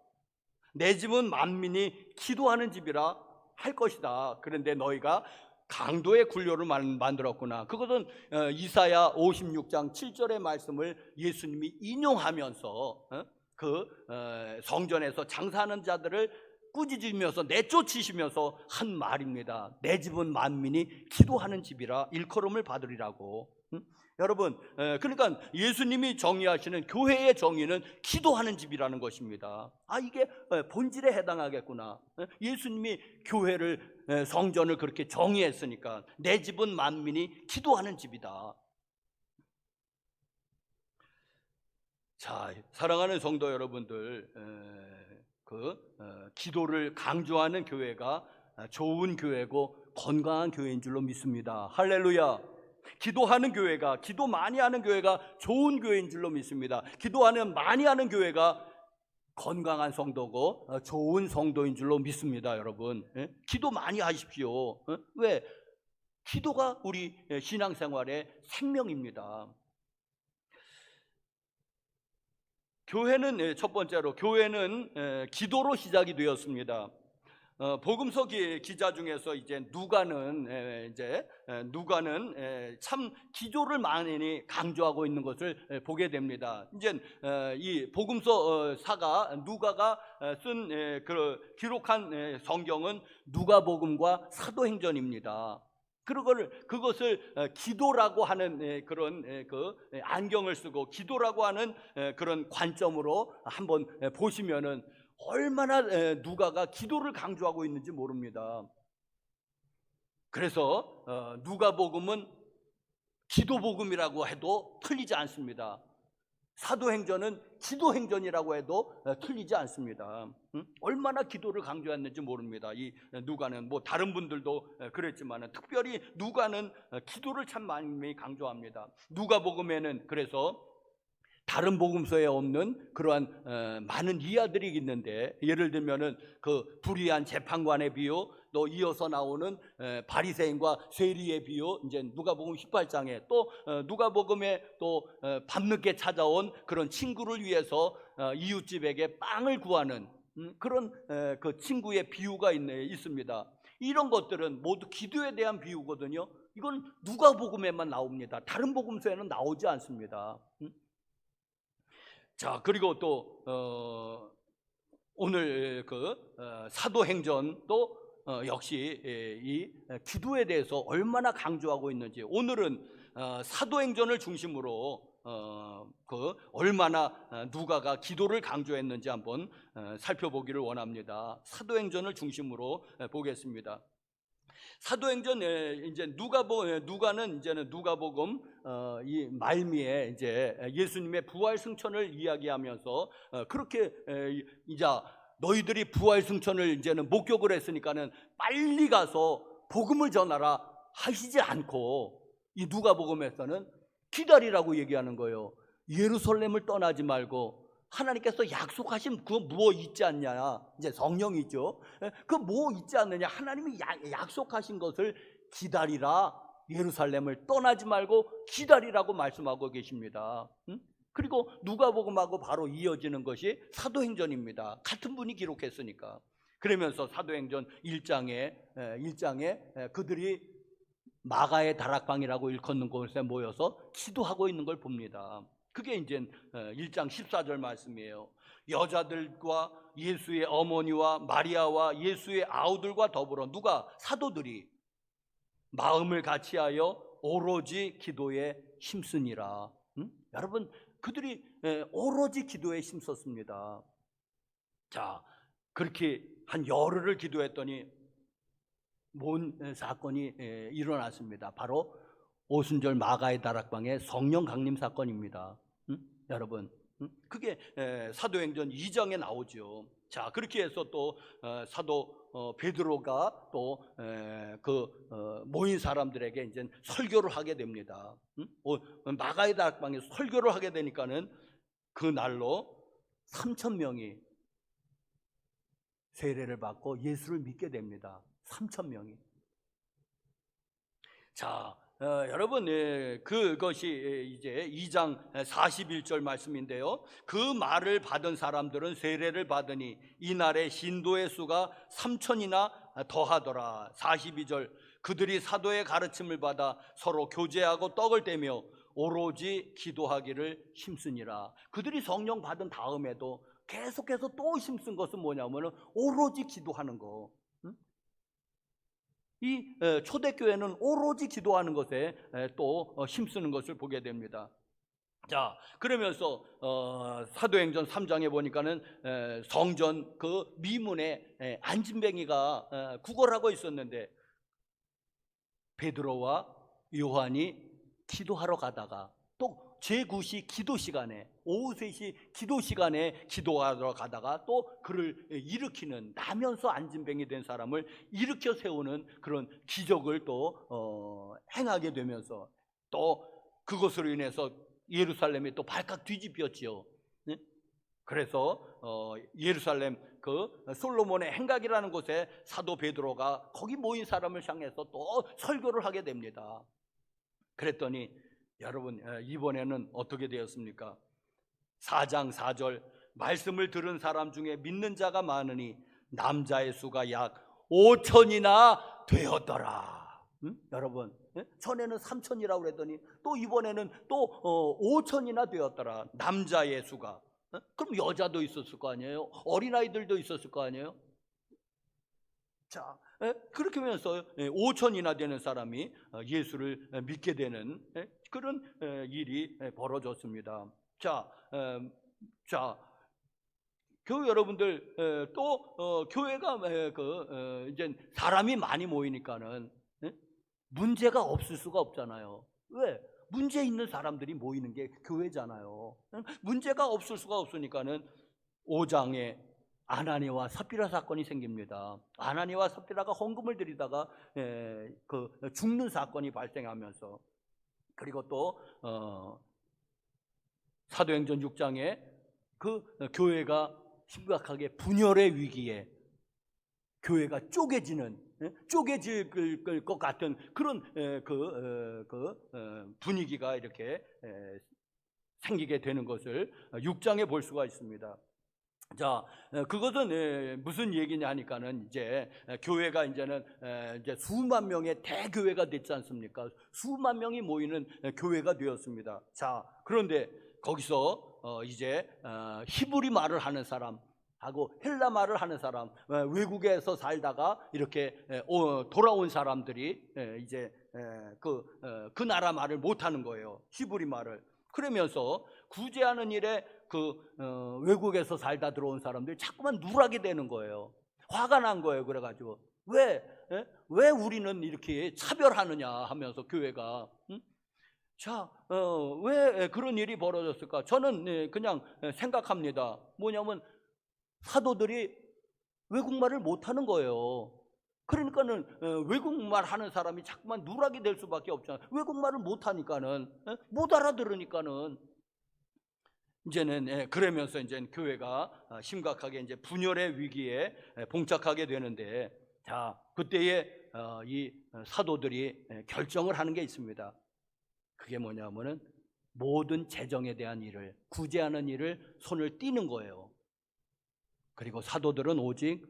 내 집은 만민이 기도하는 집이라 할 것이다. 그런데 너희가 강도의 굴료를 만들었구나. 그것은 이사야 56장 7절의 말씀을 예수님이 인용하면서 성전에서 장사하는 자들을 꾸짖으면서 내쫓으시면서 한 말입니다. 내 집은 만민이 기도하는 집이라 일컬음을 받으리라고. 여러분, 그러니까 예수님이 정의하시는 교회의 정의는 기도하는 집이라는 것입니다. 이게 본질에 해당하겠구나. 예수님이 교회를, 성전을 그렇게 정의했으니까 내 집은 만민이 기도하는 집이다. 자, 사랑하는 성도 여러분들, 기도를 강조하는 교회가 좋은 교회고 건강한 교회인 줄로 믿습니다. 할렐루야. 기도하는 교회가, 기도 많이 하는 교회가 좋은 교회인 줄로 믿습니다. 기도하는 많이 하는 교회가 건강한 성도고 좋은 성도인 줄로 믿습니다. 여러분, 기도 많이 하십시오. 왜? 기도가 우리 신앙생활의 생명입니다. 교회는 첫 번째로 교회는 기도로 시작이 되었습니다. 복음서 기자 중에서 이제 누가는 참 기도를 많이 강조하고 있는 것을 보게 됩니다. 이제 이 복음서사가 누가가 쓴 기록한 성경은 누가복음과 사도행전입니다. 그것을 기도라고 하는 그런 안경을 쓰고 기도라고 하는 그런 관점으로 한번 보시면은 얼마나 누가가 기도를 강조하고 있는지 모릅니다. 그래서 누가복음은 기도복음이라고 해도 틀리지 않습니다. 사도행전은 기도행전이라고 해도 틀리지 않습니다. 얼마나 기도를 강조했는지 모릅니다. 이 누가는 뭐 다른 분들도 그랬지만 특별히 누가는 기도를 참 많이 강조합니다. 누가복음에는 그래서 다른 복음서에 없는 그러한 많은 이야들이 있는데, 예를 들면은 그 불의한 재판관의 비유, 또 이어서 나오는 바리새인과 세리의 비유, 이제 누가복음 18장에 또 누가복음에 또 밤늦게 찾아온 그런 친구를 위해서 이웃집에게 빵을 구하는 그런 그 친구의 비유가 있습니다. 이런 것들은 모두 기도에 대한 비유거든요. 이건 누가복음에만 나옵니다. 다른 복음서에는 나오지 않습니다. 자, 그리고 또 오늘 사도행전도 역시 이 기도에 대해서 얼마나 강조하고 있는지, 오늘은 사도행전을 중심으로 얼마나 누가가 기도를 강조했는지 한번 살펴보기를 원합니다. 사도행전을 중심으로 보겠습니다. 사도행전 이제 누가는 이제는 누가복음 이 말미에 이제 예수님의 부활 승천을 이야기하면서 그렇게 이제 너희들이 부활 승천을 이제는 목격을 했으니까는 빨리 가서 복음을 전하라 하시지 않고, 이 누가복음에서는 기다리라고 얘기하는 거예요. 예루살렘을 떠나지 말고 하나님께서 약속하신 그 뭐 있지 않냐, 이제 성령이죠. 그 뭐 있지 않느냐, 하나님이 약속하신 것을 기다리라, 예루살렘을 떠나지 말고 기다리라고 말씀하고 계십니다. 그리고 누가복음하고 바로 이어지는 것이 사도행전입니다. 같은 분이 기록했으니까. 그러면서 사도행전 1장에 그들이 마가의 다락방이라고 일컫는 곳에 모여서 기도하고 있는 걸 봅니다. 그게 이제 1장 14절 말씀이에요. 여자들과 예수의 어머니와 마리아와 예수의 아우들과 더불어 누가? 사도들이 마음을 같이하여 오로지 기도에 힘쓰니라. 여러분, 그들이 오로지 기도에 힘썼습니다. 자, 그렇게 한 열흘을 기도했더니 뭔 사건이 일어났습니다. 바로 오순절 마가의 다락방의 성령 강림 사건입니다. 여러분, 그게 사도행전 2장에 나오죠. 자, 그렇게 해서 또 사도 베드로가 또 모인 사람들에게 이제 설교를 하게 됩니다. 마가의 다락방에 설교를 하게 되니까는 그 날로 3,000명이 세례를 받고 예수를 믿게 됩니다. 3,000명이. 자, 여러분, 그것이 이제 2장 41절 말씀인데요. 그 말을 받은 사람들은 세례를 받으니 이날에 신도의 수가 3,000이나 더하더라. 42절, 그들이 사도의 가르침을 받아 서로 교제하고 떡을 떼며 오로지 기도하기를 힘쓰니라. 그들이 성령 받은 다음에도 계속해서 또 힘쓴 것은 뭐냐면은 오로지 기도하는 거. 이 초대교회는 오로지 기도하는 것에 또 힘쓰는 것을 보게 됩니다. 자, 그러면서 사도행전 3장에 보니까는 성전 그 미문에 안진뱅이가 구걸하고 있었는데 베드로와 요한이 기도하러 가다가 또 제9시 기도 시간에 오후 3시 기도 시간에 기도하러 가다가 또 그를 일으키는, 나면서 안진뱅이 된 사람을 일으켜 세우는 그런 기적을 또 행하게 되면서 또 그것으로 인해서 예루살렘이 또 발칵 뒤집혔지요. 네? 그래서 예루살렘 그 솔로몬의 행각이라는 곳에 사도 베드로가 거기 모인 사람을 향해서 또 설교를 하게 됩니다. 그랬더니 여러분, 이번에는 어떻게 되었습니까? 4장 4절, 말씀을 들은 사람 중에 믿는 자가 많으니 남자의 수가 약 5,000이나 되었더라. 여러분, 전에는 3,000이라고 그랬더니 또 이번에는 또 5,000이나 되었더라. 남자의 수가. 그럼 여자도 있었을 거 아니에요? 어린아이들도 있었을 거 아니에요? 자, 그렇게 하면서 5,000이나 되는 사람이 예수를 믿게 되는 그런 일이 벌어졌습니다. 자, 교회 여러분들, 또 교회가 이제 사람이 많이 모이니까는 문제가 없을 수가 없잖아요. 왜? 문제 있는 사람들이 모이는 게 교회잖아요. 문제가 없을 수가 없으니까는 5장에 아나니와 삽비라 사건이 생깁니다. 아나니와 삽비라가 헌금을 드리다가 죽는 사건이 발생하면서, 그리고 또 사도행전 6장에 그 교회가 심각하게 분열의 위기에 교회가 쪼개질 것 같은 그런 분위기가 이렇게 생기게 되는 것을 6장에 볼 수가 있습니다. 자, 그것은 무슨 얘기냐 하니까는 이제 교회가 이제는 이제 수만 명의 대교회가 됐지 않습니까? 수만 명이 모이는 교회가 되었습니다. 자, 그런데 거기서 이제 히브리 말을 하는 사람 하고 헬라 말을 하는 사람, 외국에서 살다가 이렇게 돌아온 사람들이 이제 그 나라 말을 못하는 거예요. 히브리 말을. 그러면서 구제하는 일에 외국에서 살다 들어온 사람들이 자꾸만 누락이 되는 거예요. 화가 난 거예요. 그래가지고 왜 우리는 이렇게 차별하느냐 하면서 교회가. 자, 왜 그런 일이 벌어졌을까? 저는 그냥 생각합니다. 뭐냐면 사도들이 외국말을 못하는 거예요. 그러니까는 외국말 하는 사람이 자꾸만 누락이 될 수밖에 없잖아요. 외국말을 못하니까는, 못 알아들으니까는. 이제는 그러면서 이제 교회가 심각하게 이제 분열의 위기에 봉착하게 되는데, 자, 그때에 이 사도들이 결정을 하는 게 있습니다. 그게 뭐냐면은 모든 재정에 대한 일을, 구제하는 일을 손을 띄는 거예요. 그리고 사도들은 오직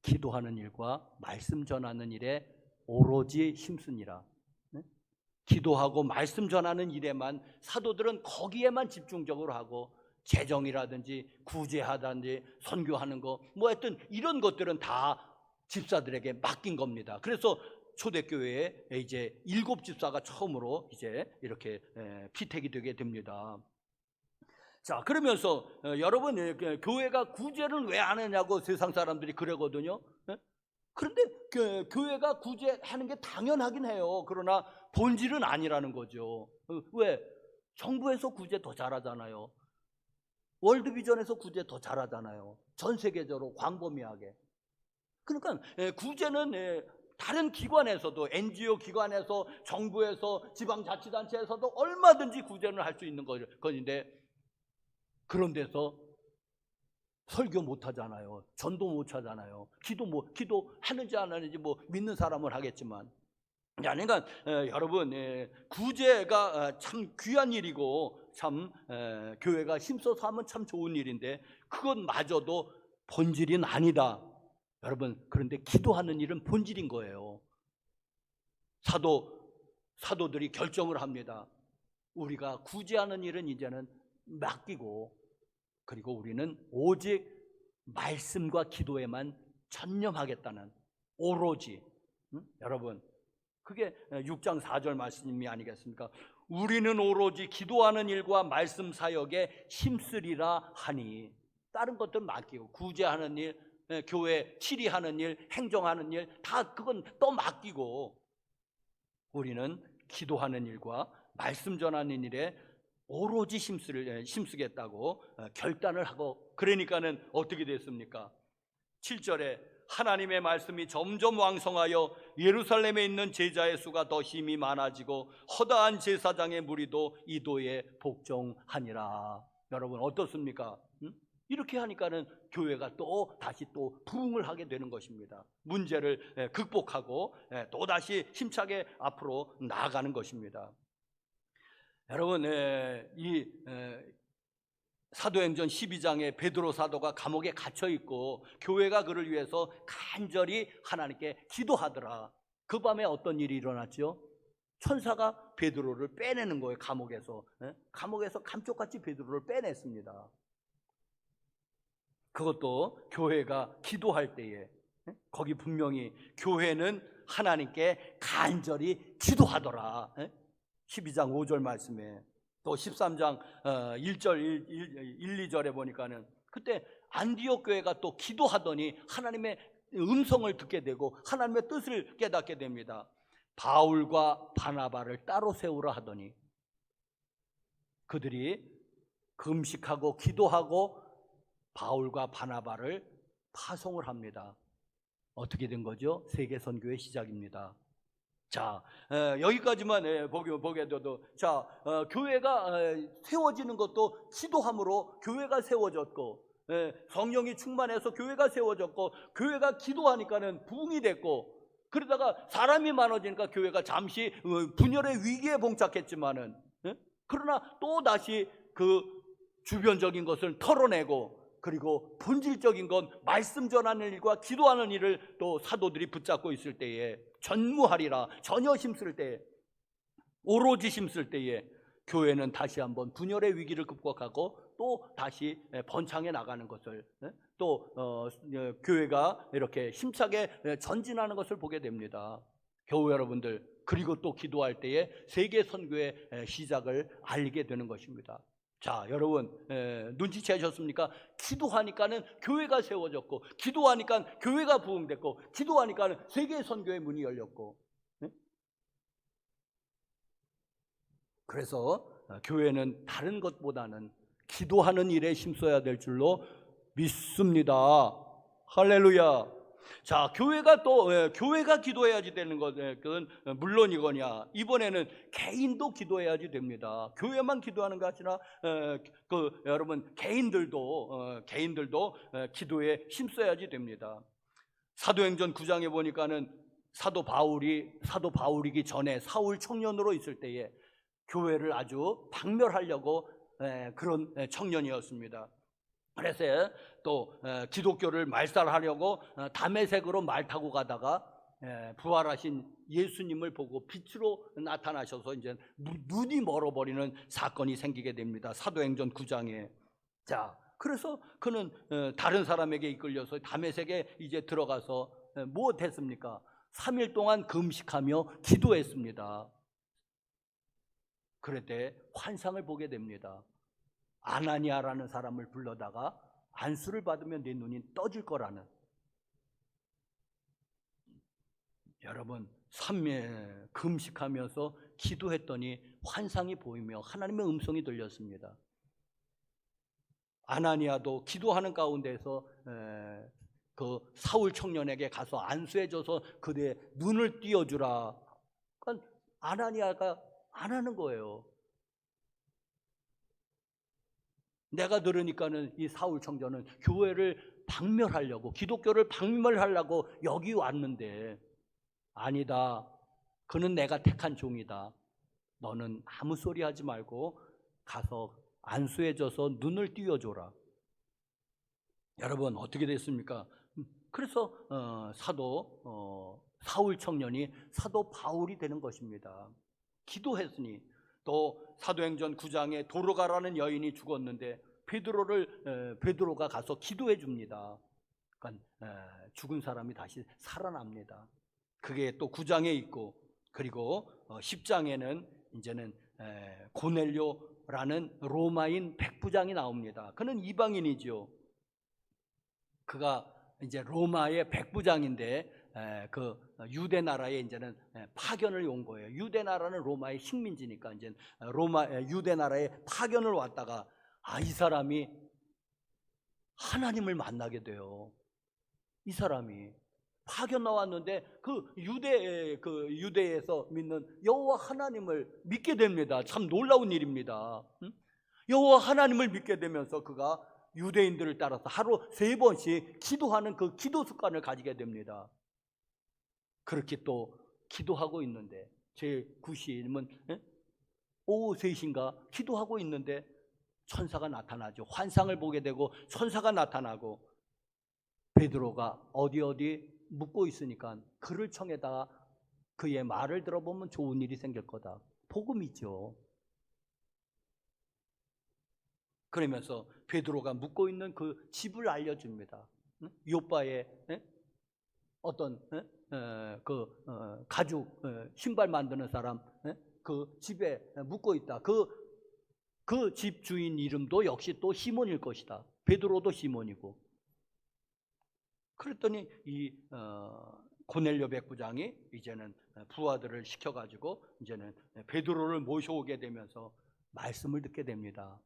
기도하는 일과 말씀 전하는 일에 오로지 힘쓰니라. 기도하고 말씀 전하는 일에만, 사도들은 거기에만 집중적으로 하고, 재정이라든지 구제하든지 선교하는 거, 뭐 하여튼 이런 것들은 다 집사들에게 맡긴 겁니다. 그래서 초대교회에 이제 7집사가 처음으로 이제 이렇게 피택이 되게 됩니다. 자, 그러면서 여러분, 교회가 구제를 왜 안 하냐고 세상 사람들이 그러거든요. 그런데 교회가 구제하는 게 당연하긴 해요. 그러나 본질은 아니라는 거죠. 왜? 정부에서 구제 더 잘하잖아요. 월드비전에서 구제 더 잘하잖아요. 전 세계적으로 광범위하게. 그러니까 구제는 다른 기관에서도, NGO 기관에서, 정부에서, 지방자치단체에서도 얼마든지 구제를 할 수 있는 것인데, 그런 데서 설교 못 하잖아요. 전도 못 하잖아요. 기도 하는지 안 하는지 뭐 믿는 사람은 하겠지만. 그러니까 여러분, 구제가 참 귀한 일이고 참 교회가 힘써서 하면 참 좋은 일인데, 그것마저도 본질은 아니다. 여러분, 그런데 기도하는 일은 본질인 거예요. 사도들이 결정을 합니다. 우리가 구제하는 일은 이제는 맡기고, 그리고 우리는 오직 말씀과 기도에만 전념하겠다는, 오로지. 여러분, 그게 6장 4절 말씀이 아니겠습니까? 우리는 오로지 기도하는 일과 말씀 사역에 힘쓰리라 하니. 다른 것들 맡기고, 구제하는 일, 교회 치리하는 일, 행정하는 일, 다 그건 또 맡기고, 우리는 기도하는 일과 말씀 전하는 일에 오로지 힘쓰겠다고 결단을 하고, 그러니까는 어떻게 됐습니까? 7절에 하나님의 말씀이 점점 왕성하여 예루살렘에 있는 제자의 수가 더 힘이 많아지고 허다한 제사장의 무리도 이도에 복종하니라. 여러분 어떻습니까? 이렇게 하니까는 교회가 또 다시 또 부흥을 하게 되는 것입니다. 문제를 극복하고 또 다시 힘차게 앞으로 나아가는 것입니다. 여러분, 이 사도행전 12장에 베드로 사도가 감옥에 갇혀 있고 교회가 그를 위해서 간절히 하나님께 기도하더라. 그 밤에 어떤 일이 일어났죠? 천사가 베드로를 빼내는 거예요. 감옥에서 감쪽같이 베드로를 빼냈습니다. 그것도 교회가 기도할 때에, 거기 분명히 교회는 하나님께 간절히 기도하더라. 12장 5절 말씀에, 또 13장 1절 1, 2절에 보니까는 그때 안디옥 교회가 또 기도하더니 하나님의 음성을 듣게 되고 하나님의 뜻을 깨닫게 됩니다. 바울과 바나바를 따로 세우라 하더니 그들이 금식하고 기도하고 바울과 바나바를 파송을 합니다. 어떻게 된 거죠? 세계 선교의 시작입니다. 자, 여기까지만 보게 돼도, 자, 교회가 세워지는 것도 기도함으로 교회가 세워졌고, 성령이 충만해서 교회가 세워졌고, 교회가 기도하니까는 부흥이 됐고, 그러다가 사람이 많아지니까 교회가 잠시 분열의 위기에 봉착했지만은, 그러나 또 다시 그 주변적인 것을 털어내고, 그리고 본질적인 건 말씀 전하는 일과 기도하는 일을 또 사도들이 붙잡고 있을 때에, 전무하리라, 전혀 힘쓸 때에, 오로지 힘쓸 때에 교회는 다시 한번 분열의 위기를 극복하고 또 다시 번창해 나가는 것을, 또 교회가 이렇게 힘차게 전진하는 것을 보게 됩니다. 교회 여러분들, 그리고 또 기도할 때에 세계 선교의 시작을 알게 되는 것입니다. 자, 여러분 눈치채셨습니까? 기도하니까는 교회가 세워졌고, 기도하니까 교회가 부흥됐고, 기도하니까는 세계 선교의 문이 열렸고. 그래서 교회는 다른 것보다는 기도하는 일에 힘써야 될 줄로 믿습니다. 할렐루야. 자, 교회가 기도해야지 되는 것은 물론이거냐, 이번에는 개인도 기도해야지 됩니다. 교회만 기도하는 것 아니라 여러분 개인들도 기도에 힘써야지 됩니다. 사도행전 9장에 보니까는 사도 바울이기 전에 사울 청년으로 있을 때에 교회를 아주 박멸하려고 그런 청년이었습니다. 그래서 또 기독교를 말살하려고 다메섹으로 말 타고 가다가 부활하신 예수님을 보고 빛으로 나타나셔서 이제 눈이 멀어버리는 사건이 생기게 됩니다. 사도행전 9장에. 자, 그래서 그는 다른 사람에게 이끌려서 다메섹에 이제 들어가서 무엇했습니까? 3일 동안 금식하며 기도했습니다. 그럴 때 환상을 보게 됩니다. 아나니아라는 사람을 불러다가 안수를 받으면 내 눈이 떠질 거라는. 여러분, 금식하면서 기도했더니 환상이 보이며 하나님의 음성이 들렸습니다. 아나니아도 기도하는 가운데서 그 사울 청년에게 가서 안수해줘서 그의 눈을 띄워주라. 그러니까 아나니아가 안 하는 거예요. 내가 들으니까는 이 사울 청년은 교회를 박멸하려고, 기독교를 박멸하려고 여기 왔는데, 아니다, 그는 내가 택한 종이다. 너는 아무 소리 하지 말고 가서 안수해줘서 눈을 띄워줘라. 여러분 어떻게 됐습니까? 그래서 사도 사울 청년이 사도 바울이 되는 것입니다. 기도했으니. 또 사도행전 9장에 도로가라는 여인이 죽었는데 베드로가 가서 기도해 줍니다. 그러니까 죽은 사람이 다시 살아납니다. 그게 또 9장에 있고, 그리고 10장에는 이제는 고넬료라는 로마인 백부장이 나옵니다. 그는 이방인이죠. 그가 이제 로마의 백부장인데 그 유대 나라에 이제는 파견을 온 거예요. 유대 나라는 로마의 식민지니까 이제 유대 나라에 파견을 왔다가 이 사람이 하나님을 만나게 돼요. 이 사람이 파견 나왔는데 그 유대에서 믿는 여호와 하나님을 믿게 됩니다. 참 놀라운 일입니다. 여호와 하나님을 믿게 되면서 그가 유대인들을 따라서 하루 3번씩 기도하는 그 기도 습관을 가지게 됩니다. 그렇게 또 기도하고 있는데, 제 9시님은 오후 3시인가 기도하고 있는데 천사가 나타나죠. 환상을 보게 되고 천사가 나타나고, 베드로가 어디 묵고 있으니까 그를 청해다가 그의 말을 들어보면 좋은 일이 생길 거다. 복음이죠. 그러면서 베드로가 묵고 있는 그 집을 알려줍니다. 요바의 어떤 가죽 신발 만드는 사람 그 집에 묵고 있다. 그 집 주인 이름도 역시 또 시몬일 것이다. 베드로도 시몬이고. 그랬더니 이 고넬료 백부장이 이제는 부하들을 시켜가지고 이제는 베드로를 모셔오게 되면서 말씀을 듣게 됩니다.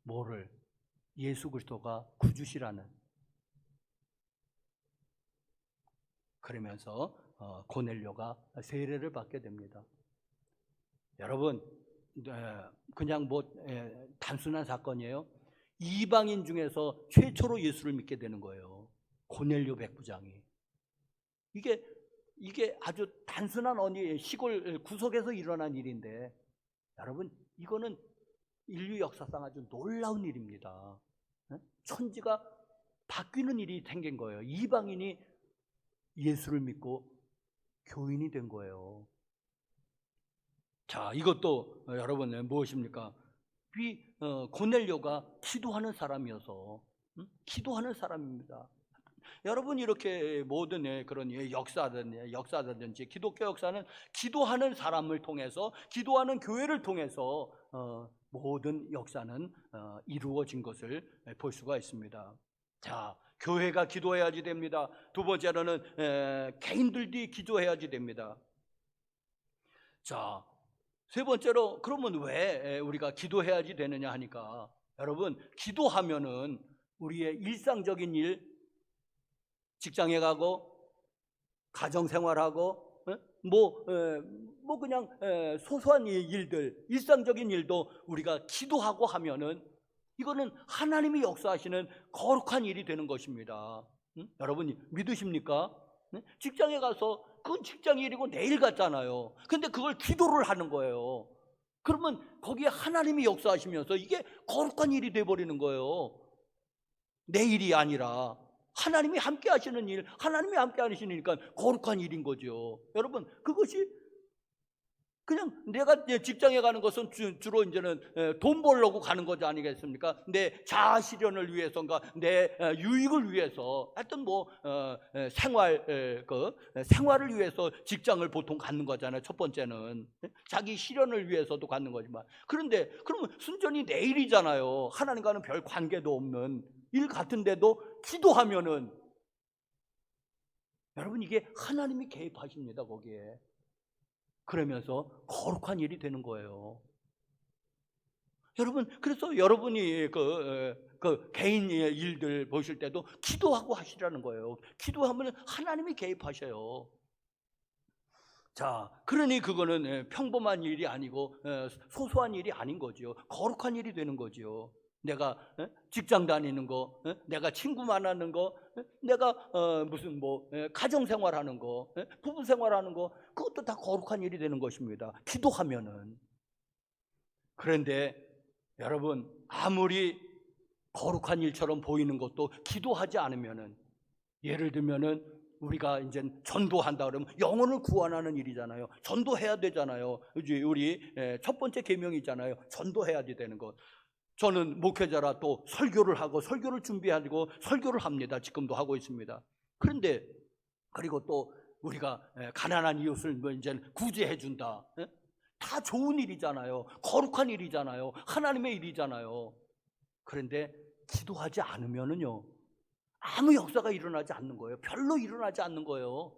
뭐를? 예수 그리스도가 구주시라는. 그러면서 고넬료가 세례를 받게 됩니다. 여러분, 그냥 단순한 사건이에요. 이방인 중에서 최초로 예수를 믿게 되는 거예요. 고넬료 백부장이. 이게 아주 단순한 어느 시골 구석에서 일어난 일인데, 여러분 이거는 인류 역사상 아주 놀라운 일입니다. 천지가 바뀌는 일이 생긴 거예요. 이방인이 예수를 믿고 교인이 된 거예요. 자, 이것도 여러분 무엇입니까? 고넬료가 기도하는 사람이어서 기도하는 사람입니다. 여러분 이렇게 모든 그런 역사든지 기독교 역사는 기도하는 사람을 통해서, 기도하는 교회를 통해서 모든 역사는 이루어진 것을 볼 수가 있습니다. 자, 교회가 기도해야지 됩니다. 두 번째로는 개인들이 기도해야지 됩니다. 자, 세 번째로 그러면 왜 우리가 기도해야지 되느냐 하니까, 여러분 기도하면은 우리의 일상적인 일, 직장에 가고 가정생활하고 그냥 소소한 일들, 일상적인 일도 우리가 기도하고 하면은 이거는 하나님이 역사하시는 거룩한 일이 되는 것입니다. 여러분이 믿으십니까? 직장에 가서 그건 직장 일이고 내일 갔잖아요. 근데 그걸 기도를 하는 거예요. 그러면 거기에 하나님이 역사하시면서 이게 거룩한 일이 돼버리는 거예요. 내 일이 아니라 하나님이 함께 하시는 일, 하나님이 함께 하시니까 거룩한 일인 거죠. 여러분, 그것이 그냥 내가 직장에 가는 것은 주로 이제는 돈 벌려고 가는 거지 아니겠습니까? 내 자아 실현을 위해서인가, 내 유익을 위해서, 하여튼 생활을 위해서 직장을 보통 갖는 거잖아요. 첫 번째는 자기 실현을 위해서도 갖는 거지만, 그런데 그러면 순전히 내 일이잖아요. 하나님과는 별 관계도 없는 일 같은데도 기도하면은, 여러분 이게 하나님이 개입하십니다. 거기에 그러면서 거룩한 일이 되는 거예요. 여러분, 그래서 여러분이 그 개인의 일들 보실 때도 기도하고 하시라는 거예요. 기도하면 하나님이 개입하셔요. 자, 그러니 그거는 평범한 일이 아니고 소소한 일이 아닌 거죠. 거룩한 일이 되는 거죠. 내가 직장 다니는 거, 내가 친구 만나는 거, 내가 무슨 뭐 가정 생활하는 거, 부부 생활하는 거, 그것도 다 거룩한 일이 되는 것입니다. 기도하면은. 그런데 여러분, 아무리 거룩한 일처럼 보이는 것도 기도하지 않으면은, 예를 들면은 우리가 이제 전도한다 그러면 영혼을 구원하는 일이잖아요. 전도해야 되잖아요. 우리 첫 번째 계명이잖아요. 전도해야 되는 것. 저는 목회자라 또 설교를 하고 설교를 준비하고 설교를 합니다. 지금도 하고 있습니다. 그런데 그리고 또 우리가 가난한 이웃을 뭐 이제 구제해 준다. 다 좋은 일이잖아요. 거룩한 일이잖아요. 하나님의 일이잖아요. 그런데 기도하지 않으면은요, 아무 역사가 일어나지 않는 거예요. 별로 일어나지 않는 거예요.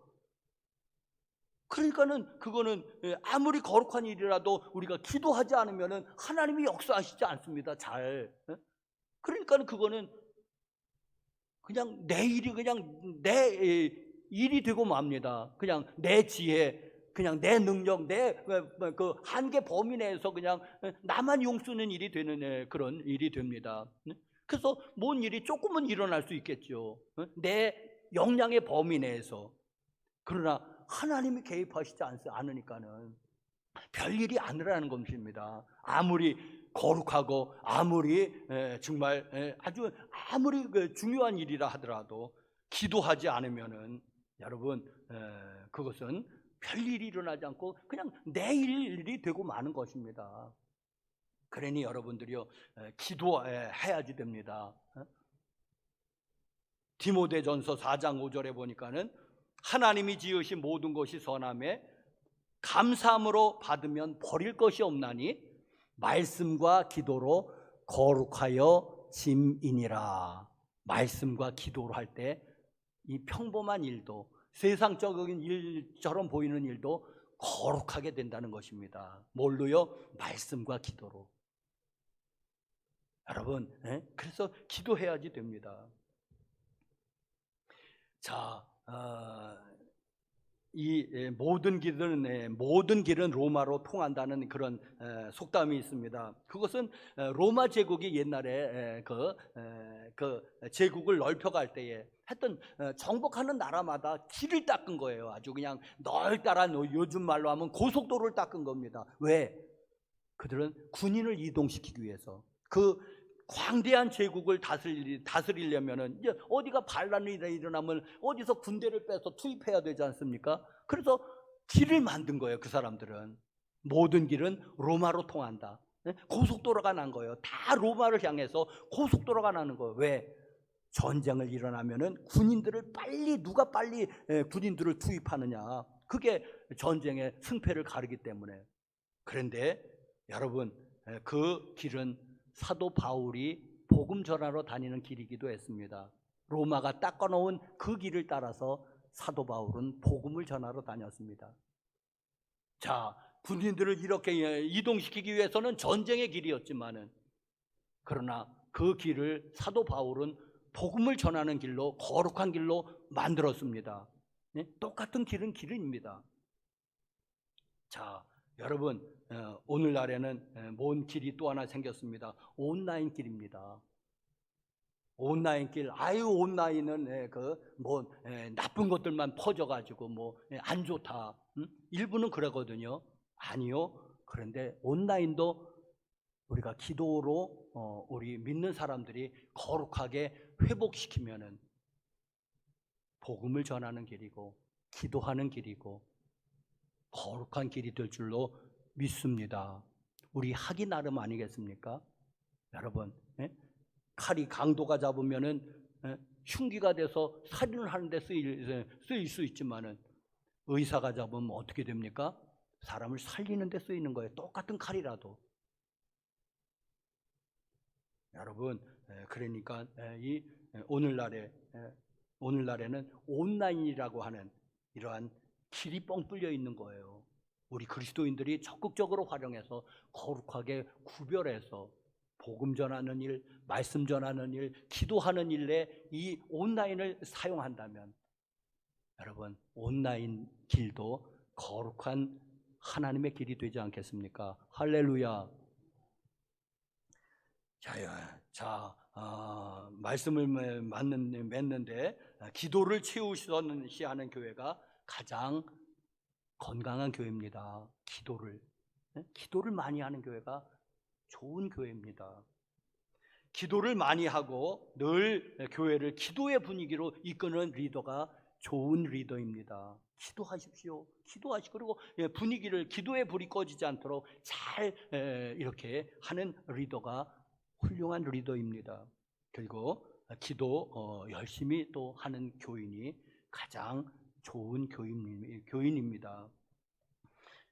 그러니까는 그거는 아무리 거룩한 일이라도 우리가 기도하지 않으면은 하나님이 역사하시지 않습니다. 잘. 그러니까는 그거는 그냥 내 일이 그냥 내 일이 되고 맙니다. 그냥 내 지혜, 그냥 내 능력, 내 그 한계 범위 내에서 그냥 나만 용쓰는 일이 되는 그런 일이 됩니다. 그래서 뭔 일이 조금은 일어날 수 있겠죠. 내 역량의 범위 내에서. 그러나 하나님이 개입하시지 않으니까는 별일이 아니라는 것입니다. 아무리 거룩하고 아무리 정말 아주 아무리 중요한 일이라 하더라도 기도하지 않으면은 여러분 그것은 별일이 일어나지 않고 그냥 내 일이 되고 마는 것입니다. 그러니 여러분들이요 기도해야지 됩니다. 디모데전서 4장 5절에 보니까는 하나님이 지으신 모든 것이 선함에 감사함으로 받으면 버릴 것이 없나니 말씀과 기도로 거룩하여 짐이니라. 말씀과 기도로 할 때 이 평범한 일도 세상적인 일처럼 보이는 일도 거룩하게 된다는 것입니다. 뭘로요? 말씀과 기도로. 여러분, 그래서 기도해야지 됩니다. 자, 이 모든 길은 로마로 통한다는 그런 속담이 있습니다. 그것은 로마 제국이 옛날에 그 제국을 넓혀갈 때에 하여튼 정복하는 나라마다 길을 닦은 거예요. 아주 그냥 넓다란 요즘 말로 하면 고속도로를 닦은 겁니다. 왜? 그들은 군인을 이동시키기 위해서. 그 광대한 제국을 다스리려면은 이제 어디가 반란이 일어나면 어디서 군대를 빼서 투입해야 되지 않습니까? 그래서 길을 만든 거예요. 그 사람들은 모든 길은 로마로 통한다. 고속도로가 난 거예요. 다 로마를 향해서 고속도로가 나는 거예요. 왜? 전쟁을 일어나면은 누가 빨리 군인들을 투입하느냐. 그게 전쟁의 승패를 가르기 때문에. 그런데 여러분 그 길은 사도 바울이 복음 전하러 다니는 길이기도 했습니다. 로마가 닦아놓은 그 길을 따라서 사도 바울은 복음을 전하러 다녔습니다. 자, 군인들을 이렇게 이동시키기 위해서는 전쟁의 길이었지만은 그러나 그 길을 사도 바울은 복음을 전하는 길로 거룩한 길로 만들었습니다. 똑같은 길은 길입니다. 자, 여러분 오늘날에는 뭔 길이 또 하나 생겼습니다. 온라인 길입니다. 온라인 길. 온라인은 나쁜 것들만 퍼져가지고 안 좋다. 일부는 그러거든요. 아니요. 그런데 온라인도 우리가 기도로 우리 믿는 사람들이 거룩하게 회복시키면은 복음을 전하는 길이고 기도하는 길이고 거룩한 길이 될 줄로 믿습니다. 우리 하기 나름 아니겠습니까? 여러분, 칼이 강도가 잡으면은 흉기가 돼서 살인을 하는데 쓰일 수 있지만은 의사가 잡으면 어떻게 됩니까? 사람을 살리는 데 쓰이는 거예요. 똑같은 칼이라도. 여러분, 그러니까 이 오늘날에는 온라인이라고 하는 이러한 길이 뻥 뚫려 있는 거예요. 우리 그리스도인들이 적극적으로 활용해서 거룩하게 구별해서 복음 전하는 일, 말씀 전하는 일, 기도하는 일에 이 온라인을 사용한다면 여러분 온라인 길도 거룩한 하나님의 길이 되지 않겠습니까? 할렐루야. 말씀을 맺는데 기도를 채우시 하는 교회가 가장 건강한 교회입니다. 기도를 많이 하는 교회가 좋은 교회입니다. 기도를 많이 하고 늘 교회를 기도의 분위기로 이끄는 리더가 좋은 리더입니다. 기도하십시오. 그리고 분위기를 기도의 불이 꺼지지 않도록 잘 이렇게 하는 리더가 훌륭한 리더입니다. 그리고 기도 열심히 또 하는 교인이 가장 좋은 교인입니다.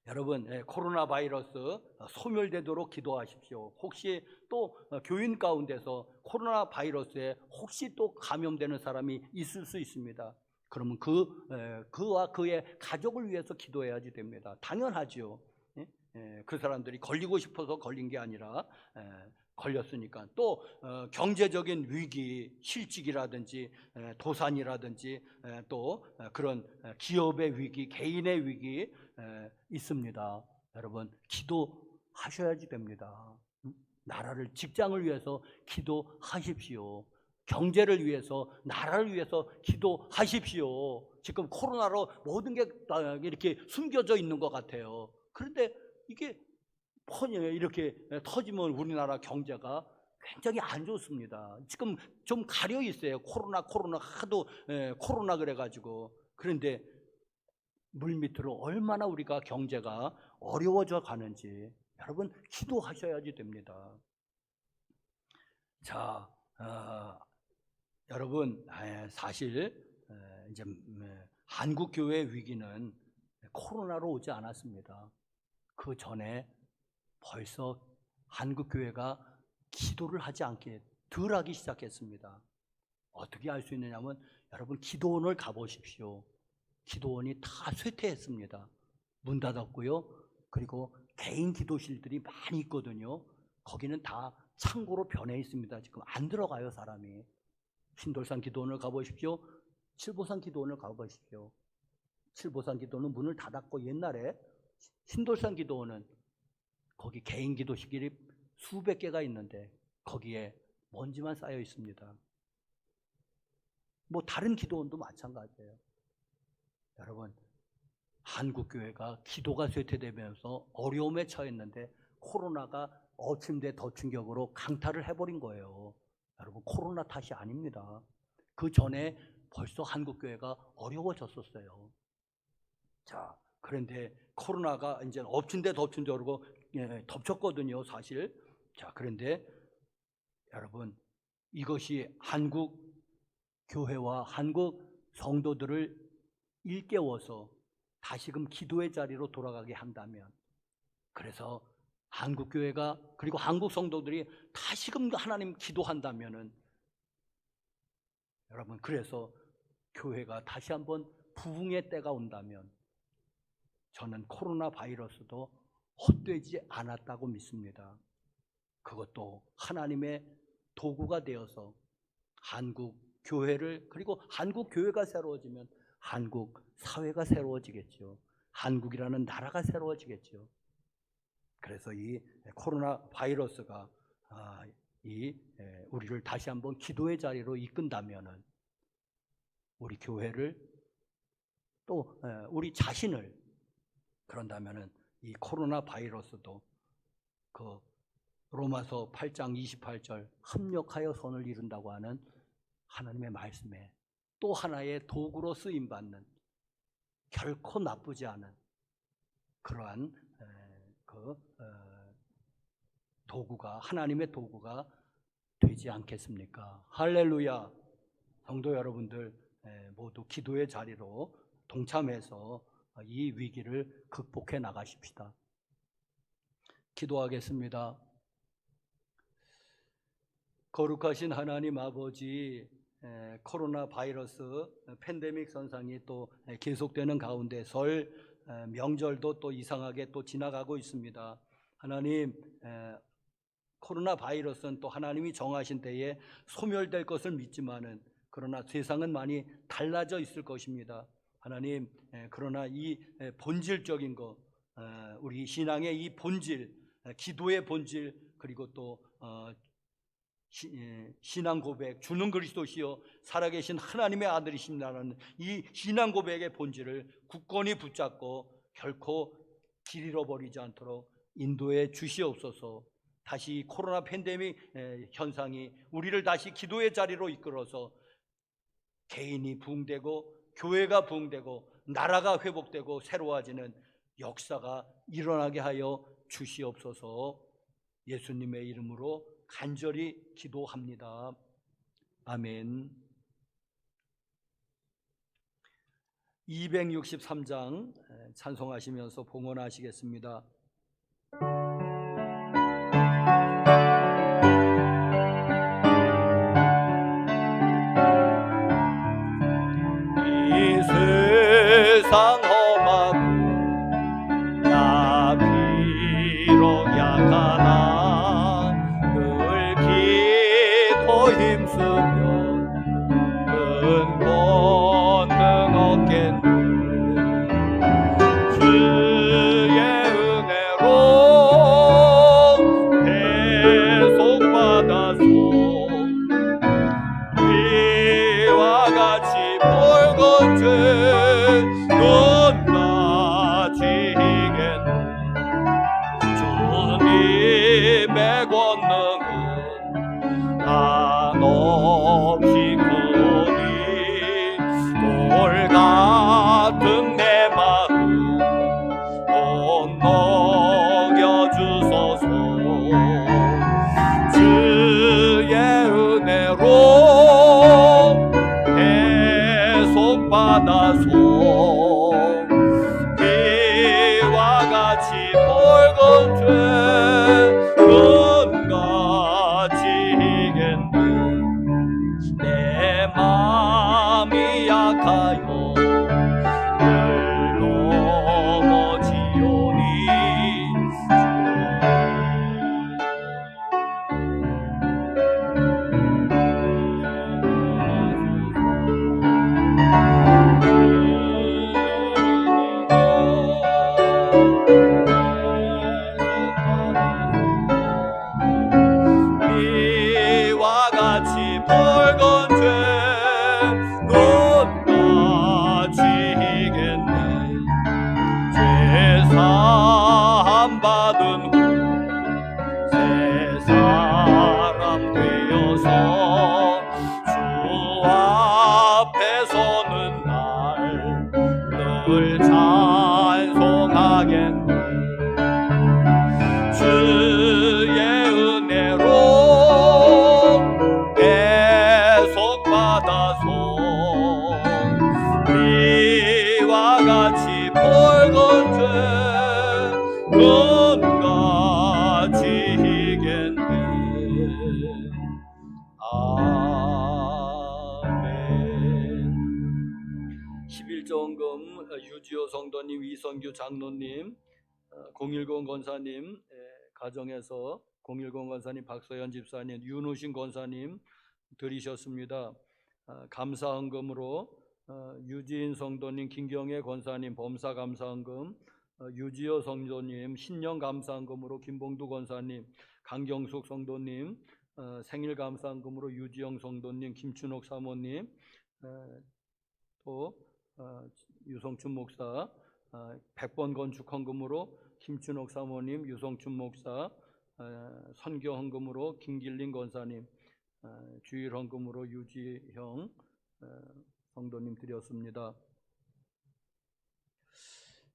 여러분 코로나 바이러스 소멸되도록 기도하십시오. 혹시 또 교인 가운데서 코로나 바이러스에 혹시 또 감염되는 사람이 있을 수 있습니다. 그러면 그와 그의 가족을 위해서 기도해야지 됩니다. 당연하죠. 그 사람들이 걸리고 싶어서 걸린 게 아니라 걸렸으니까. 또 경제적인 위기, 실직이라든지 도산이라든지 또 그런 기업의 위기, 개인의 위기 있습니다. 여러분 기도하셔야지 됩니다. 나라를, 직장을 위해서 기도하십시오. 경제를 위해서, 나라를 위해서 기도하십시오. 지금 코로나로 모든 게 이렇게 숨겨져 있는 것 같아요. 그런데 이게 이렇게 터지면 우리나라 경제가 굉장히 안 좋습니다. 지금 좀 가려 있어요. 코로나 하도 코로나 그래가지고. 그런데 물밑으로 얼마나 우리가 경제가 어려워져 가는지 여러분 기도하셔야지 됩니다. 자, 여러분 사실 이제 한국 교회 위기는 코로나로 오지 않았습니다. 그 전에 벌써 한국 교회가 기도를 하지 않게 덜 하기 시작했습니다. 어떻게 알 수 있느냐면 여러분 기도원을 가보십시오. 기도원이 다 쇠퇴했습니다. 문 닫았고요. 그리고 개인 기도실들이 많이 있거든요. 거기는 다 창고로 변해 있습니다. 지금 안 들어가요, 사람이. 신돌산 기도원을 가보십시오. 칠보산 기도원을 가보십시오. 칠보산 기도원은 문을 닫았고, 옛날에 신돌산 기도원은 거기 개인 기도실이 수백 개가 있는데 거기에 먼지만 쌓여 있습니다. 뭐 다른 기도원도 마찬가지예요. 여러분 한국 교회가 기도가 쇠퇴되면서 어려움에 처했는데 코로나가 엎침대 덮친격으로 강탈을 해버린 거예요. 여러분 코로나 탓이 아닙니다. 그 전에 벌써 한국 교회가 어려워졌었어요. 자, 그런데 코로나가 이제 엎친데 덮친격으로 덮쳤거든요, 사실. 자, 그런데 여러분 이것이 한국 교회와 한국 성도들을 일깨워서 다시금 기도의 자리로 돌아가게 한다면, 그래서 한국 교회가 그리고 한국 성도들이 다시금 하나님 기도한다면은 여러분, 그래서 교회가 다시 한번 부흥의 때가 온다면 저는 코로나 바이러스도 헛되지 않았다고 믿습니다. 그것도 하나님의 도구가 되어서 한국 교회를, 그리고 한국 교회가 새로워지면 한국 사회가 새로워지겠죠. 한국이라는 나라가 새로워지겠죠. 그래서 이 코로나 바이러스가 우리를 다시 한번 기도의 자리로 이끈다면은 우리 교회를 또 우리 자신을, 그런다면은 이 코로나 바이러스도 그 로마서 8장 28절 합력하여 선을 이룬다고 하는 하나님의 말씀에 또 하나의 도구로 쓰임받는, 결코 나쁘지 않은 그러한 도구가, 하나님의 도구가 되지 않겠습니까? 할렐루야. 성도 여러분들 모두 기도의 자리로 동참해서 이 위기를 극복해 나가십시다. 기도하겠습니다. 거룩하신 하나님 아버지, 코로나 바이러스 팬데믹 선상이 또 계속되는 가운데 설 명절도 또 이상하게 또 지나가고 있습니다. 하나님, 코로나 바이러스는 또 하나님이 정하신 때에 소멸될 것을 믿지만은 그러나 세상은 많이 달라져 있을 것입니다. 하나님, 그러나 이 본질적인 것, 우리 신앙의 이 본질, 기도의 본질, 그리고 또 신앙 고백, 주는 그리스도시요 살아계신 하나님의 아들이십니다라는 이 신앙 고백의 본질을 굳건히 붙잡고 결코 길 잃어버리지 않도록 인도해 주시옵소서. 다시 코로나 팬데믹 현상이 우리를 다시 기도의 자리로 이끌어서 개인이 부흥되고 교회가 부흥되고 나라가 회복되고 새로워지는 역사가 일어나게 하여 주시옵소서. 예수님의 이름으로 간절히 기도합니다. 아멘. 263장 찬송하시면서 봉헌하시겠습니다. 이 세상 험하고 나 비록 약하나 늘 기도 힘쓰며 큰 권능 얻겠네. 주의 은혜로 배속받아서 이와 같이 벌건 죄 눈가지겠네. 주님의 권능은 한없이 크니 돌 같은 내 마음 건너겨 주소서. 주의 은혜로 배속받아서 이와 같이 벌건 죄 눈가지겠네. 내 마음이 약하여 늘 넘어지오니 이와 같이 벌건 죄 눈가지겠네. 죄사함 받은 후 새 사람 되어서 주 앞에 서는 날 늘 찬송하겠네. 주의 은혜로 배속받아서 이와 같이 벌건 죄 눈가지겠네. 아멘. 11조원금 유지호 성도님, 이성규 장로님, 010 권사님 가정에서 010 권사님, 박서연 집사님, 윤우신 권사님 드리셨습니다. 감사헌금으로 유지인 성도님, 김경애 권사님 범사 감사헌금, 유지호 성도님 신령 감사헌금으로 김봉두 권사님, 강경숙 성도님 생일 감사헌금으로 유지영 성도님, 김춘옥 사모님, 또 유성춘 목사 100번 건축 헌금으로 김춘옥 사모님, 유성춘 목사, 선교 헌금으로 김길린 권사님, 주일 헌금으로 유지형 성도님 드렸습니다.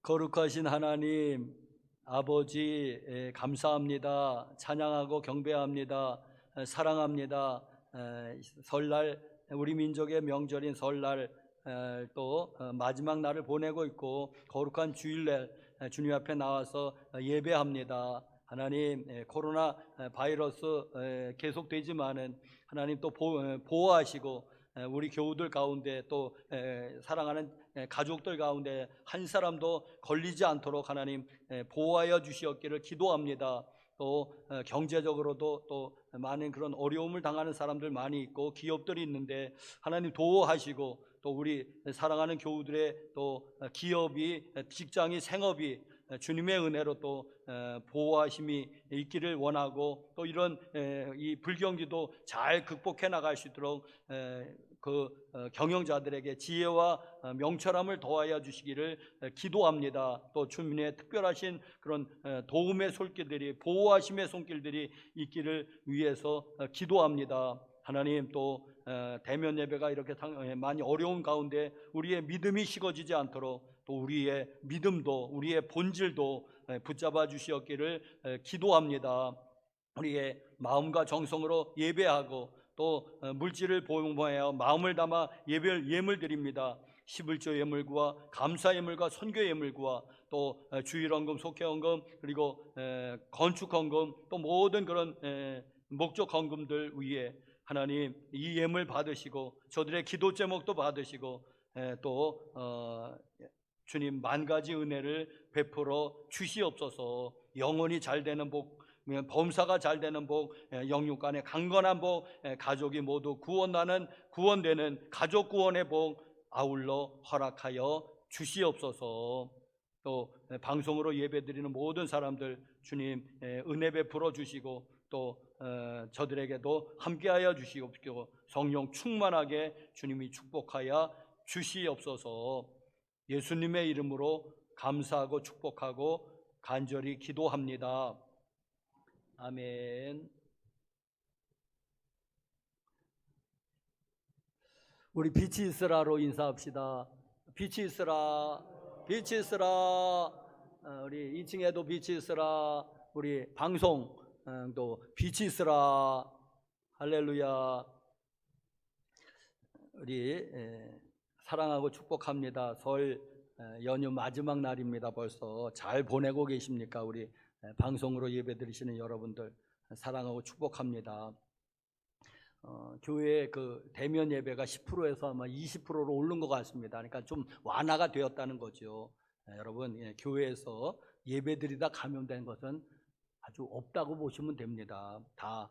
거룩하신 하나님 아버지 감사합니다. 찬양하고 경배합니다. 사랑합니다. 설날 우리 민족의 명절인 설날 또 마지막 날을 보내고 있고 거룩한 주일날 주님 앞에 나와서 예배합니다. 하나님 코로나 바이러스 계속되지만은 하나님 또 보호하시고 우리 교우들 가운데 또 사랑하는 가족들 가운데 한 사람도 걸리지 않도록 하나님 보호하여 주시옵기를 기도합니다. 또 경제적으로도 또 많은 그런 어려움을 당하는 사람들 많이 있고 기업들이 있는데 하나님 도우하시고 또 우리 사랑하는 교우들의 또 기업이 직장이 생업이 주님의 은혜로 또 보호하심이 있기를 원하고 또 이런 이 불경기도 잘 극복해 나갈 수 있도록 그 경영자들에게 지혜와 명철함을 더하여 주시기를 기도합니다. 또 주님의 특별하신 그런 도움의 손길들이 보호하심의 손길들이 있기를 위해서 기도합니다. 하나님 또 대면 예배가 이렇게 많이 어려운 가운데 우리의 믿음이 식어지지 않도록 또 우리의 믿음도 우리의 본질도 붙잡아 주시옵기를 기도합니다. 우리의 마음과 정성으로 예배하고 또 물질을 보호하여 마음을 담아 예물 드립니다. 11조 예물과 감사 예물과 선교 예물과 또 주일헌금, 속회헌금 그리고 건축헌금 또 모든 그런 목적 헌금들 위에 하나님 이 예물 받으시고 저들의 기도 제목도 받으시고 또 주님 만 가지 은혜를 베풀어 주시옵소서. 영혼이 잘 되는 복, 범사가 잘 되는 복, 영육 간의 강건한 복, 가족이 모두 구원되는 가족 구원의 복 아울러 허락하여 주시옵소서. 또 방송으로 예배드리는 모든 사람들 주님 은혜 베풀어 주시고 또 저들에게도 함께하여 주시옵시고 성령 충만하게 주님이 축복하여 주시옵소서. 예수님의 이름으로 감사하고 축복하고 간절히 기도합니다. 아멘. 우리 빛이 있으라로 인사합시다. 빛이 있으라, 빛이 있으라. 우리 2층에도 빛이 있으라. 우리 방송도 빛이 있으라. 할렐루야. 우리 사랑하고 축복합니다. 설 연휴 마지막 날입니다. 벌써 잘 보내고 계십니까? 우리 방송으로 예배드리시는 여러분들 사랑하고 축복합니다. 교회 그 대면 예배가 10%에서 아마 20%로 오른 것 같습니다. 그러니까 좀 완화가 되었다는 거죠. 여러분 교회에서 예배드리다 감염된 것은 아주 없다고 보시면 됩니다. 다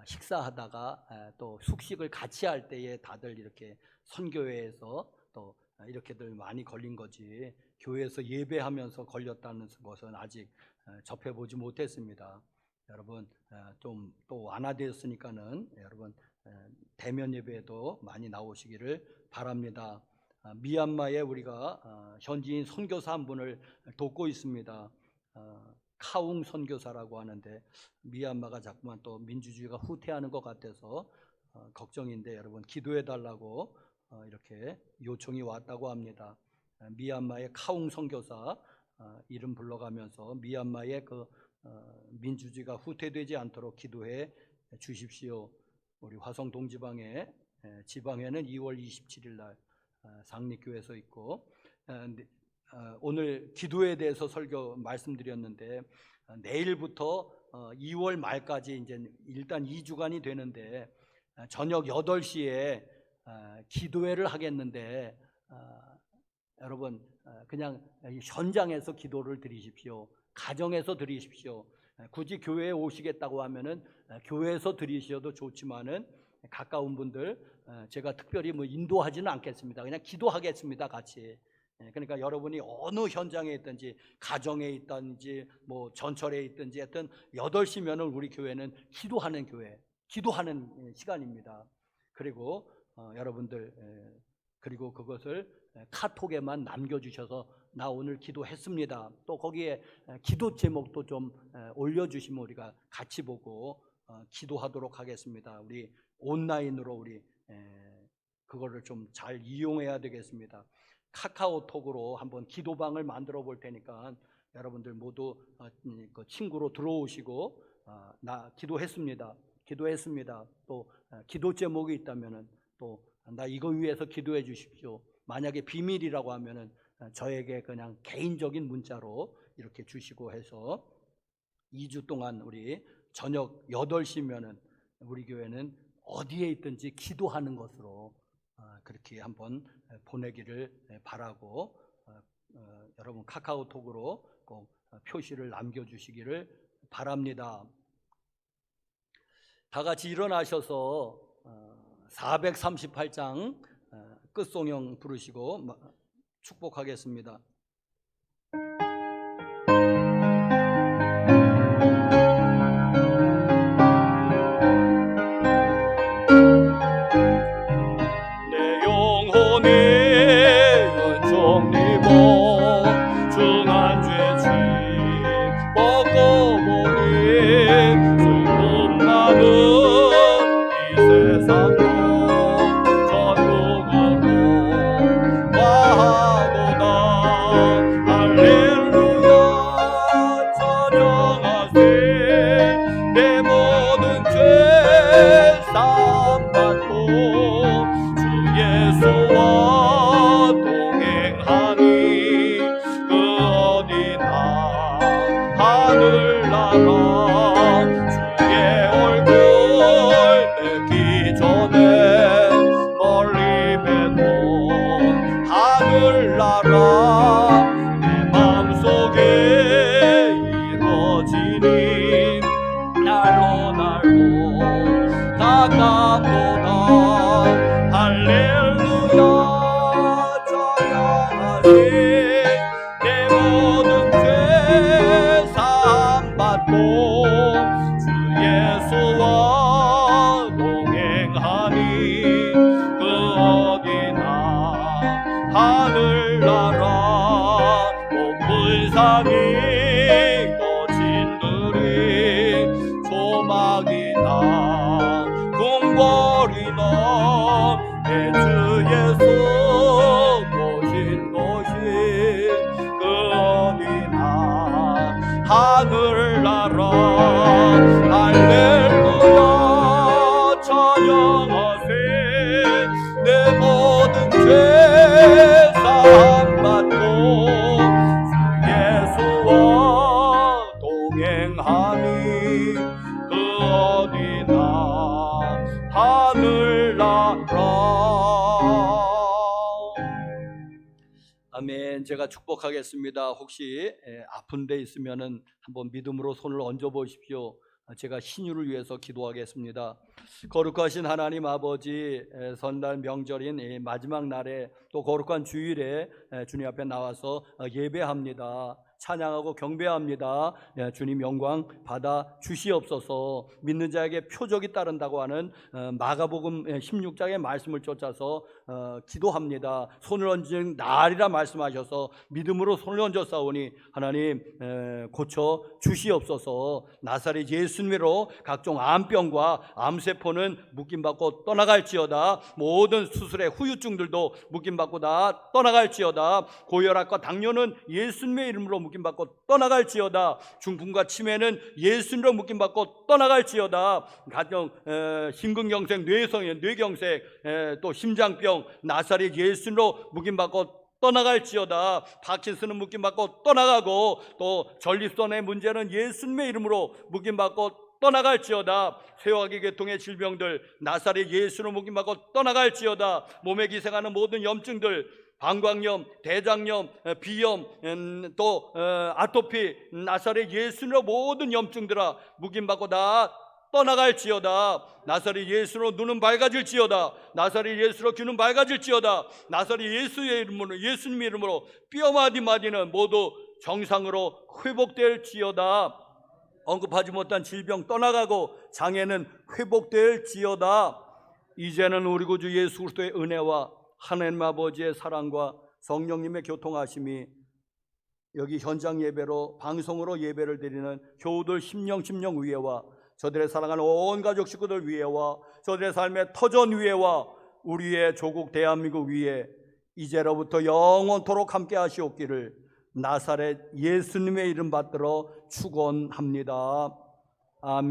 식사하다가 또 숙식을 같이 할 때에 다들 이렇게 선교회에서 또 이렇게들 많이 걸린 거지 교회에서 예배하면서 걸렸다는 것은 아직 접해보지 못했습니다. 여러분 좀 또 완화되었으니까는 여러분 대면 예배에도 많이 나오시기를 바랍니다. 미얀마에 우리가 현지인 선교사 한 분을 돕고 있습니다. 카웅 선교사라고 하는데 미얀마가 자꾸만 또 민주주의가 후퇴하는 것 같아서 걱정인데 여러분 기도해 달라고 이렇게 요청이 왔다고 합니다. 미얀마의 카웅 선교사 이름 불러가면서 미얀마의 그 민주주의가 후퇴되지 않도록 기도해 주십시오. 우리 화성 동지방에 지방회는 2월 27일 날 상립교회에서 있고 오늘 기도에 대해서 설교 말씀드렸는데 내일부터 2월 말까지 이제 일단 2주간이 되는데 저녁 8시에 기도회를 하겠는데 여러분 그냥 현장에서 기도를 드리십시오. 가정에서 드리십시오. 굳이 교회에 오시겠다고 하면은 교회에서 드리셔도 좋지만은 가까운 분들 제가 특별히 뭐 인도하지는 않겠습니다. 그냥 기도하겠습니다. 같이. 그러니까 여러분이 어느 현장에 있든지 가정에 있든지 뭐 전철에 있든지 하여튼 8시면은 우리 교회는 기도하는 교회, 기도하는 시간입니다. 그리고 여러분들 그리고 그것을 카톡에만 남겨주셔서 나 오늘 기도했습니다. 또 거기에 기도 제목도 좀 올려주시면 우리가 같이 보고 기도하도록 하겠습니다. 우리 온라인으로 우리 그거를 좀 잘 이용해야 되겠습니다. 카카오톡으로 한번 기도방을 만들어 볼 테니까 여러분들 모두 그 친구로 들어오시고 나 기도했습니다. 또 기도 제목이 있다면은 또 나 이거 위해서 기도해 주십시오. 만약에 비밀이라고 하면은 저에게 그냥 개인적인 문자로 이렇게 주시고 해서 2주 동안 우리 저녁 8시면은 우리 교회는 어디에 있든지 기도하는 것으로 그렇게 한번 보내기를 바라고 여러분 카카오톡으로 꼭 표시를 남겨주시기를 바랍니다. 다 같이 일어나셔서 438장 끝송영 부르시고 축복하겠습니다. 내 영혼이 은총 입어 중한 죄짐 벗고보니 슬픔 많은 이 세상도 전국으로 와하도다. 할렐루야 찬양하세. 내 모든 죄 사함받고 주 예수와 동행하니 그 어디나 하늘나라. 주의 얼굴 뵙기 전에 멀리 뵙고 하늘나라 내 마음속에 이루어지니 날로 가깝도다. 할렐루야 찬양하세. 내 모든 죄 사함받고 주 예수와 동행하니 그 어디나 하늘나라. 높은 산이 거친 들이 조막이나 궁궐이나 내 주 예수 모신 곳이 그 어디나 하늘나라. 할렐루야 찬양하세. 내 모든 죄 사함받고 주 예수와 동행하니 그 어디나 하늘나라. 아멘. 제가 축복하겠습니다. 혹시 아픈 데 있으면은 한번 믿음으로 손을 얹어 보십시오. 제가 신유를 위해서 기도하겠습니다. 거룩하신 하나님 아버지, 선날 명절인 이 마지막 날에 또 거룩한 주일에 주님 앞에 나와서 예배합니다. 찬양하고 경배합니다. 주님 영광 받아 주시옵소서. 믿는 자에게 표적이 따른다고 하는 마가복음 16장의 말씀을 쫓아서 기도합니다. 손을 얹은 날이라 말씀하셔서 믿음으로 손을 얹어 싸우니 하나님 고쳐 주시옵소서. 나사렛 예수님으로 각종 암병과 암세포는 묶임받고 떠나갈지어다. 모든 수술의 후유증들도 묶임받고 다 떠나갈지어다. 고혈압과 당뇨는 예수님의 이름으로 묶임받고 떠나갈지어다. 중풍과 치매는 예수님으로 묶임받고 떠나갈지어다. 가정 심근경색, 뇌경색, 또 심장병 나사렛 예수님으로 묶임받고 떠나갈지어다. 파킨슨은 묶임받고 떠나가고 또 전립선의 문제는 예수님의 이름으로 묶임받고 떠나갈지어다. 쇠화기 계통의 질병들 나사렛 예수로 묶임받고 떠나갈지어다. 몸에 기생하는 모든 염증들 방광염, 대장염, 비염, 또 아토피 나사렛 예수로 모든 염증들아 묶임받고 다 떠나갈지어다. 나사렛 예수로 눈은 밝아질지어다. 나사렛 예수로 귀는 밝아질지어다. 나사렛 예수의 이름으로 예수님의 이름으로 뼈마디마디는 모두 정상으로 회복될지어다. 언급하지 못한 질병 떠나가고 장애는 회복될지어다. 이제는 우리 구주 예수 그리스도의 은혜와 하나님 아버지의 사랑과 성령님의 교통하심이 여기 현장 예배로 방송으로 예배를 드리는 교우들 심령 위에와 저들의 사랑하는 온 가족 식구들 위에와 저들의 삶의 터전 위에와 우리의 조국 대한민국 위에 이제로부터 영원토록 함께 하시옵기를 나사렛 예수님의 이름 받들어 축원합니다. 아멘.